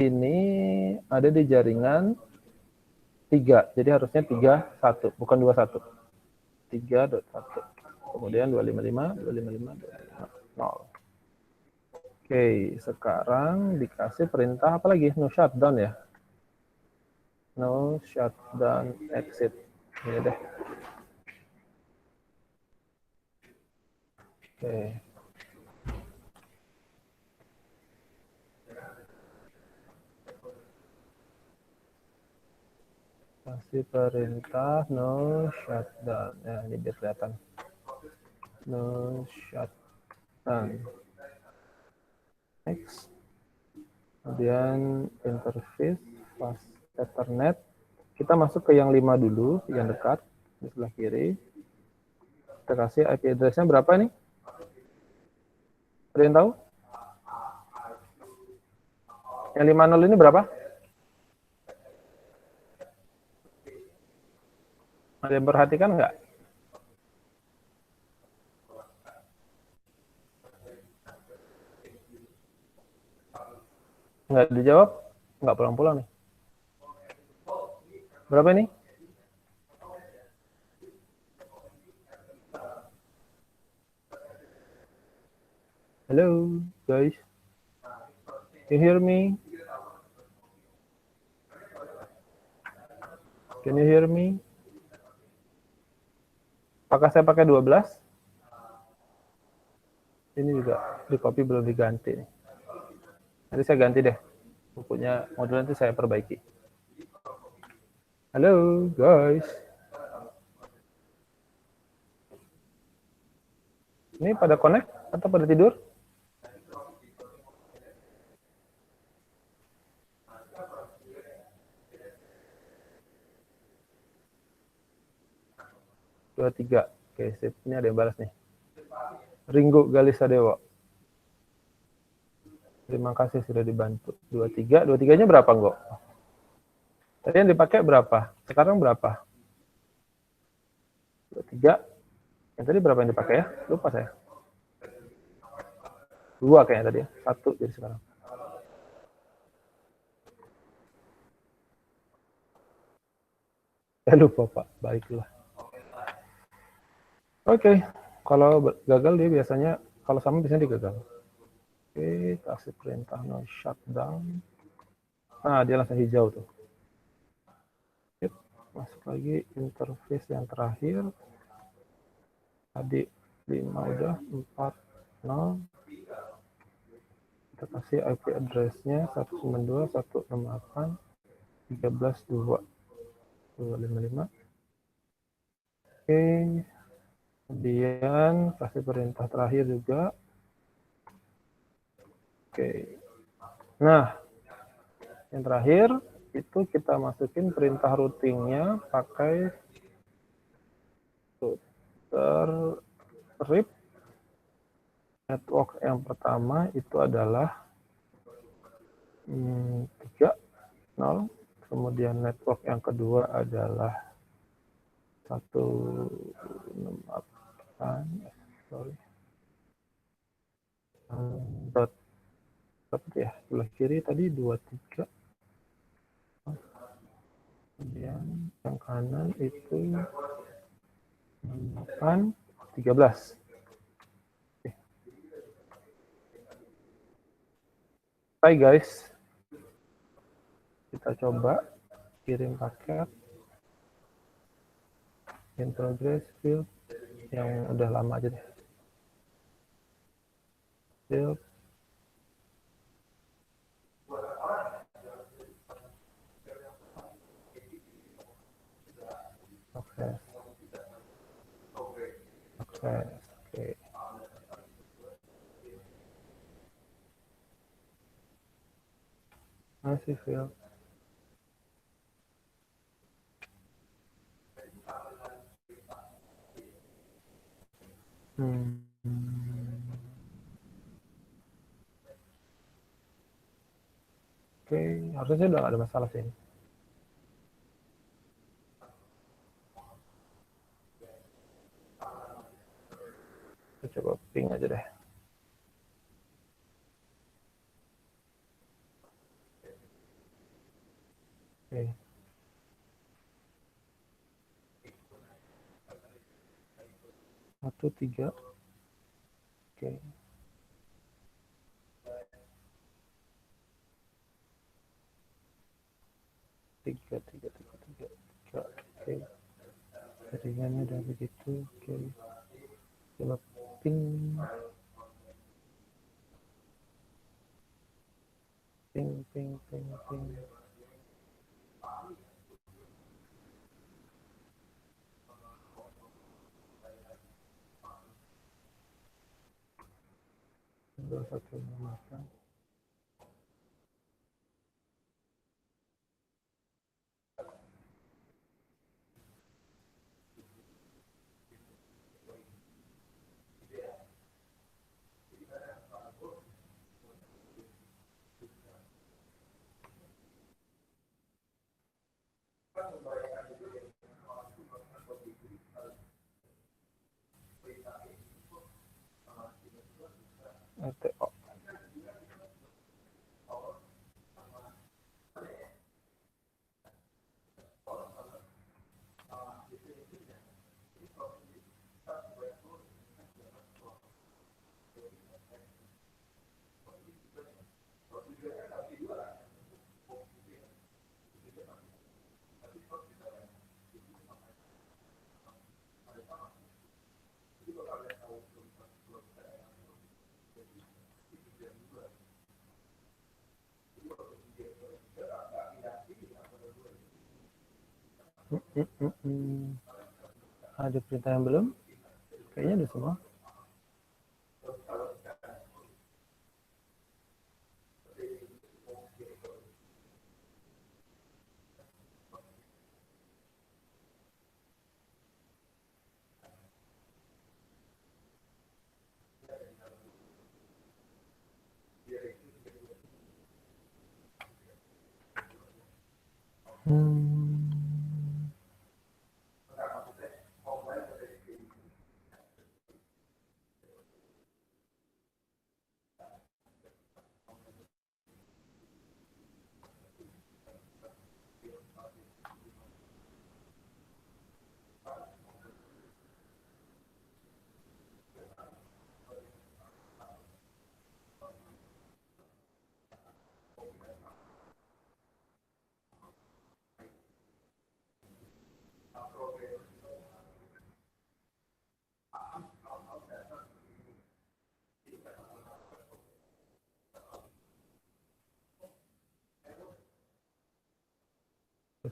Ini ada di jaringan 3. Jadi harusnya 31, bukan 21. 3.1. Kemudian 255.0. Oke, sekarang dikasih perintah apa lagi? No shutdown ya? No shutdown exit. Ini deh. Oke. Kasih perintah no shutdown. Ya, ini biar kelihatan. No shutdown. Next. Kemudian interface fast Ethernet. Kita masuk ke yang 5 dulu, yang dekat di sebelah kiri. Kita kasih IP address-nya berapa nih? Ada yang tahu? Yang 50 ini berapa? Ada yang perhatikan nggak? Nggak dijawab? Nggak pulang-pulang nih. Berapa ini? Hello, guys. Can you hear me? Can you hear me? Apakah saya pakai 12? Ini juga di copy belum diganti nih. Nanti saya ganti deh. Bukunya modul nanti saya perbaiki. Halo, guys. Ini pada connect atau pada tidur? Dua tiga. Oke, sip. Ini ada yang balas nih. Ringo Galisa Dewa. Terima kasih sudah dibantu. 23. 23-nya berapa, Nggo? Tadi yang dipakai berapa? Sekarang berapa? 23. Yang tadi berapa yang dipakai ya? Lupa saya. 2 kayaknya tadi ya. 1 jadi sekarang. Saya lupa, Pak. Baiklah. Oke. Kalau gagal dia biasanya, kalau sama biasanya digagal. Oke, kasih perintah no shutdown. Nah, dia langsung hijau tuh. Yep. Masuk lagi interface yang terakhir. Tadi 5 udah, 4, 0. Kita kasih IP address-nya 192.168.13.255. Oke. Kemudian kasih perintah terakhir juga. Oke. Nah, yang terakhir itu kita masukin perintah routingnya pakai router RIP. Network yang pertama itu adalah 3.0. Kemudian network yang kedua adalah 168. Sorry. Seperti ya, sebelah kiri tadi 23. Kemudian yang kanan itu 8, 13. Oke. Hai guys, kita coba kirim paket in progress field yang udah lama aja deh. Field. Oke. Masih field. Oke, harusnya udah nggak ada masalah sih ini. Kita coba ping aja deh. Oke. Satu, 3. Oke. Tiga. Oke. Jaringannya udah begitu. Oke. Coba ping. Ping. Dua, 1, 8. RTO. Ada perintah yang belum? Kayaknya udah semua. Hmm.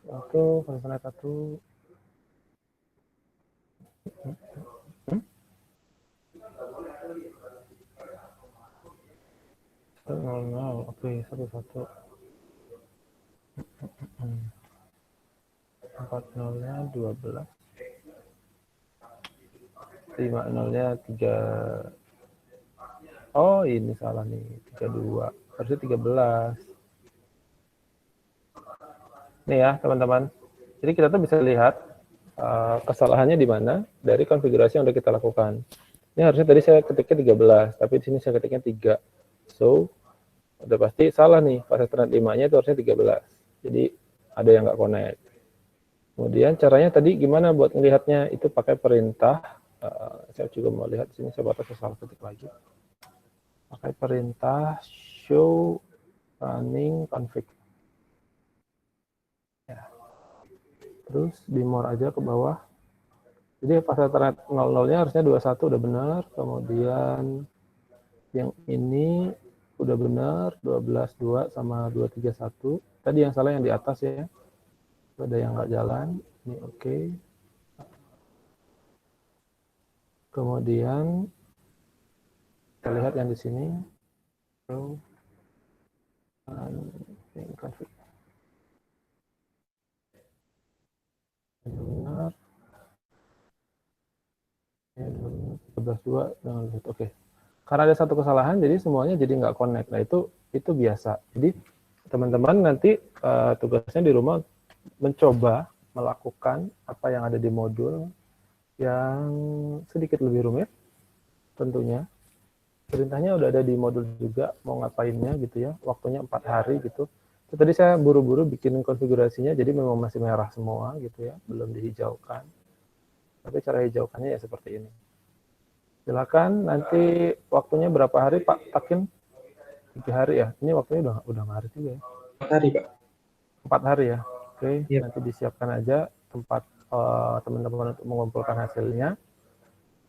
Satu, fase satu. Nol nol, oke, satu satu. 4 nolnya 12. 5 nolnya 3. Oh, ini salah nih, 32. Harusnya 13. Nih ya, teman-teman. Jadi kita tuh bisa lihat kesalahannya di mana dari konfigurasi yang udah kita lakukan. Ini harusnya tadi saya ketiknya 13, tapi di sini saya ketiknya 3. So, udah pasti salah nih, fase ternet 5-nya itu harusnya 13. Jadi, ada yang nggak connect. Kemudian caranya tadi gimana buat melihatnya? Itu pakai perintah. Saya juga mau lihat di sini, saya batas salah ketik lagi. Pakai perintah show running config. Ya. Terus di more aja ke bawah. Jadi fase ternet 00-nya harusnya 21 udah benar. Kemudian yang ini udah benar, 12.2 sama 231. Tadi yang salah yang di atas ya. Ada yang nggak jalan. Ini oke. Kemudian kita lihat yang di sini. So, config. Benar. 12.2 dengan oke. Karena ada satu kesalahan, jadi semuanya jadi nggak connect. Nah, itu biasa. Jadi, teman-teman nanti tugasnya di rumah mencoba melakukan apa yang ada di modul yang sedikit lebih rumit, tentunya. Perintahnya udah ada di modul juga, mau ngapainnya gitu ya, waktunya 4 hari gitu. Itu tadi saya buru-buru bikin konfigurasinya, jadi memang masih merah semua gitu ya, belum dihijaukan. Tapi cara hijaukannya ya seperti ini. Silakan nanti waktunya berapa hari Pak Takin? 3 hari ya? Ini waktunya udah ngarit juga ya? 4 hari, Pak. 4 hari ya? Oke, Yep. nanti disiapkan aja tempat teman-teman untuk mengumpulkan hasilnya.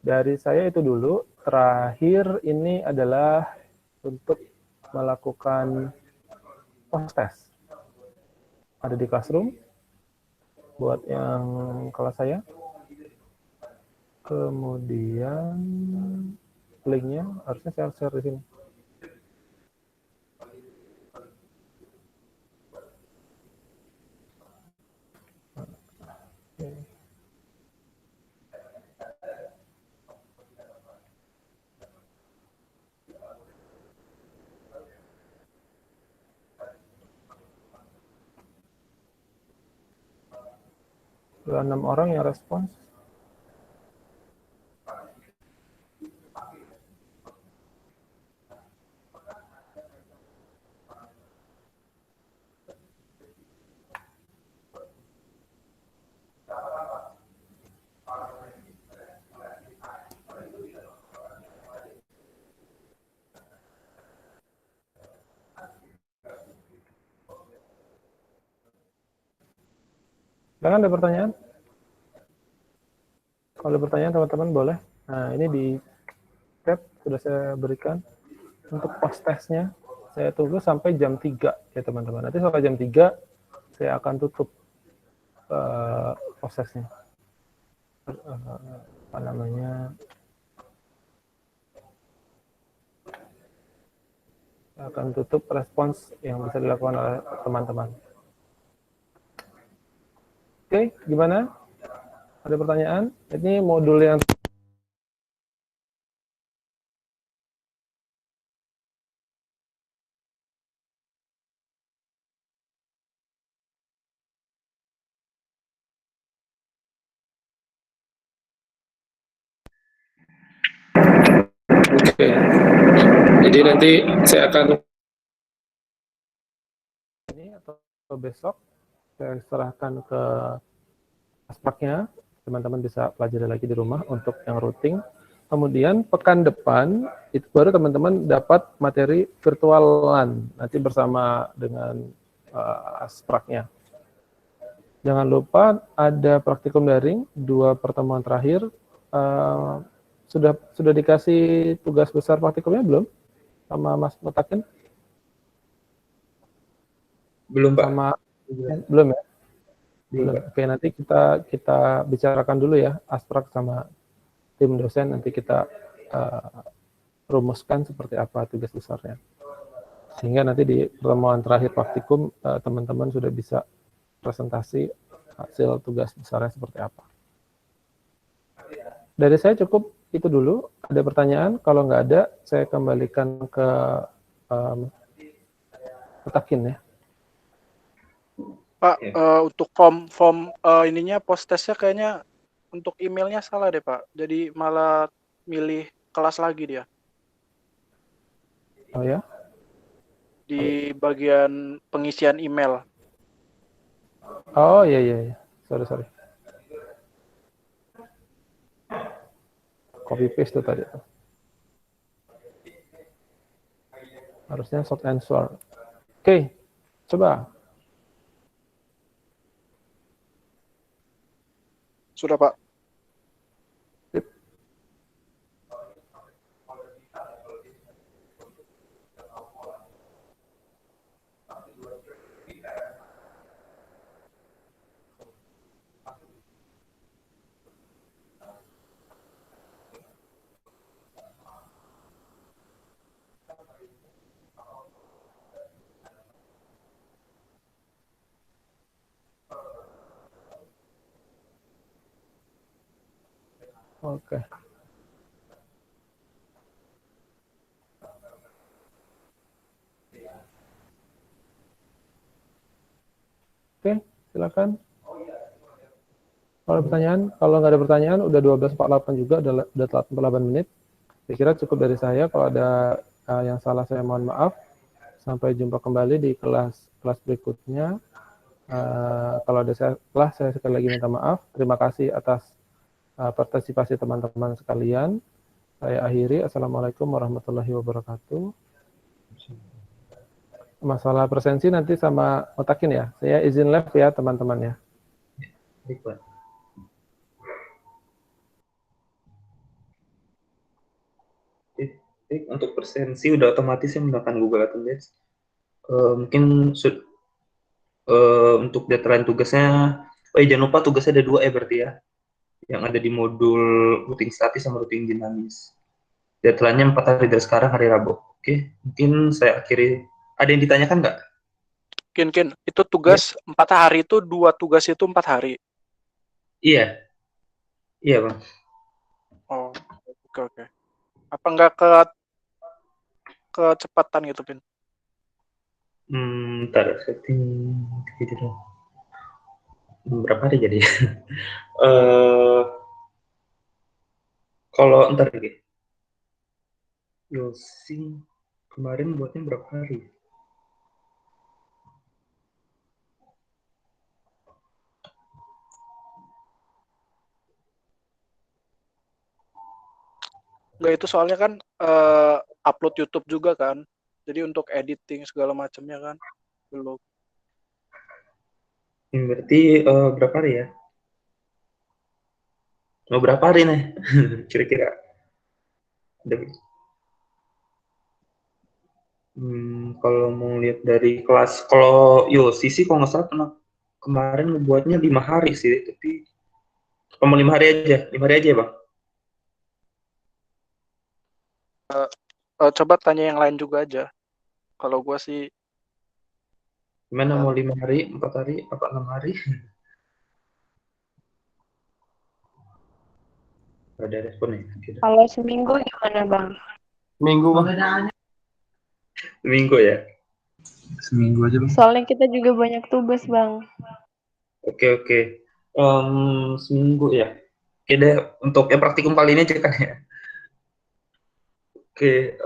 Dari saya itu dulu. Terakhir ini adalah untuk melakukan post test. Ada di Classroom buat yang kelas saya. Kemudian linknya harusnya saya share di sini. Ada 6 orang yang respons. Jangan ada pertanyaan? Kalau ada pertanyaan teman-teman boleh. Nah, ini di chat sudah saya berikan untuk post testnya. Saya tunggu sampai jam 3 ya teman-teman. Nanti setelah jam 3 saya akan tutup prosesnya. Apa namanya? Saya akan tutup respons yang bisa dilakukan oleh teman-teman. Oke, gimana? Ada pertanyaan? Ini modul yang Oke. Jadi nanti saya akan ini atau besok saya serahkan ke aspeknya, teman-teman bisa pelajari lagi di rumah untuk yang routing. Kemudian pekan depan itu baru teman-teman dapat materi virtualan nanti bersama dengan aspraknya. Jangan lupa ada praktikum daring 2 pertemuan terakhir. Sudah dikasih tugas besar praktikumnya belum sama Mas Mutakin? Belum, Pak. Sama belum ya? Belum, Pak. Oke, nanti kita bicarakan dulu ya, asprak sama tim dosen, nanti kita rumuskan seperti apa tugas besarnya. Sehingga nanti di pertemuan terakhir praktikum, teman-teman sudah bisa presentasi hasil tugas besarnya seperti apa. Dari saya cukup itu dulu. Ada pertanyaan? Kalau nggak ada, saya kembalikan ke Mutakin ya. Pak, untuk form ininya post testnya kayaknya untuk emailnya salah deh Pak. Jadi malah milih kelas lagi dia. Oh ya? Di bagian pengisian email. Oh iya. Sorry. Copy paste tuh tadi. Harusnya short answer. Oke, coba. Sudah Pak. Oke. Oke, silakan. Kalau ada pertanyaan, kalau nggak ada pertanyaan, udah 12.48 juga, udah telat 48 menit. Saya kira cukup dari saya. Kalau ada yang salah, saya mohon maaf. Sampai jumpa kembali di kelas berikutnya. Kalau ada salah, saya sekali lagi minta maaf. Terima kasih atas partisipasi teman-teman sekalian. Saya akhiri. Assalamualaikum warahmatullahi wabarakatuh. Masalah presensi nanti sama Mutakin ya. Saya izin live ya teman-teman ya. Baik, Pak. Untuk presensi udah otomatis yang menggunakan Google Attendance. Mungkin untuk deadline tugasnya, jangan lupa tugasnya ada 2 berarti ya. Yang ada di modul routing statis sama routing dinamis. Deadline-nya 4 hari dari sekarang, hari Rabu. Oke, mungkin saya akhiri. Ada yang ditanyakan nggak? Kin, itu tugas 4 hari itu 2 tugas itu 4 hari. Iya, Bang. Oh, oke. Apa nggak kecepatan gitu, Pin? Ntar setting gitu dong. Berapa hari jadi? Kalau ntar lagi, Yosi kemarin buatnya berapa hari? Nggak, itu soalnya kan upload YouTube juga kan. Jadi untuk editing segala macamnya kan belum. Berarti berapa hari ya? Mau berapa hari nih? Kira-kira. Kalau mau lihat dari kelas, kalau Yosi sih kalau nggak salah kemarin ngebuatnya 5 hari sih, tapi kamu 5 hari aja, 5 hari aja ya, Bang. Coba tanya yang lain juga aja. Kalau gua sih Gimana mau 5 hari, 4 hari, apa 6 hari? Ada responnya. Kalau seminggu gimana Bang? Minggu, Bang. Seminggu ya. Seminggu aja, Bang. Soalnya kita juga banyak tugas Bang. Oke. Seminggu ya. Oke deh, untuk yang praktikum kali ini aja kan ya. Oke,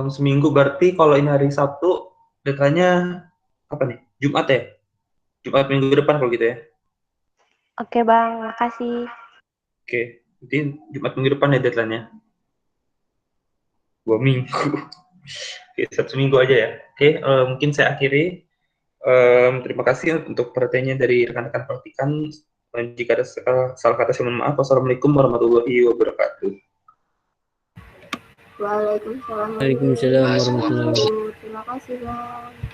seminggu berarti kalau ini hari Sabtu, deadline-nya apa nih? Jumat ya? Jumat minggu depan kalau gitu ya? Oke Bang, makasih. Oke, jadi Jumat minggu depan ya deadline-nya? 2 minggu. Oke, 1 minggu aja ya. Oke, mungkin saya akhiri. Terima kasih untuk perhatiannya dari rekan-rekan praktikan. Jika ada salah kata, saya mohon maaf. Wassalamualaikum warahmatullahi wabarakatuh. Waalaikumsalam Waalaikumsalam warahmatullahi wabarakatuh. Terima kasih Bang.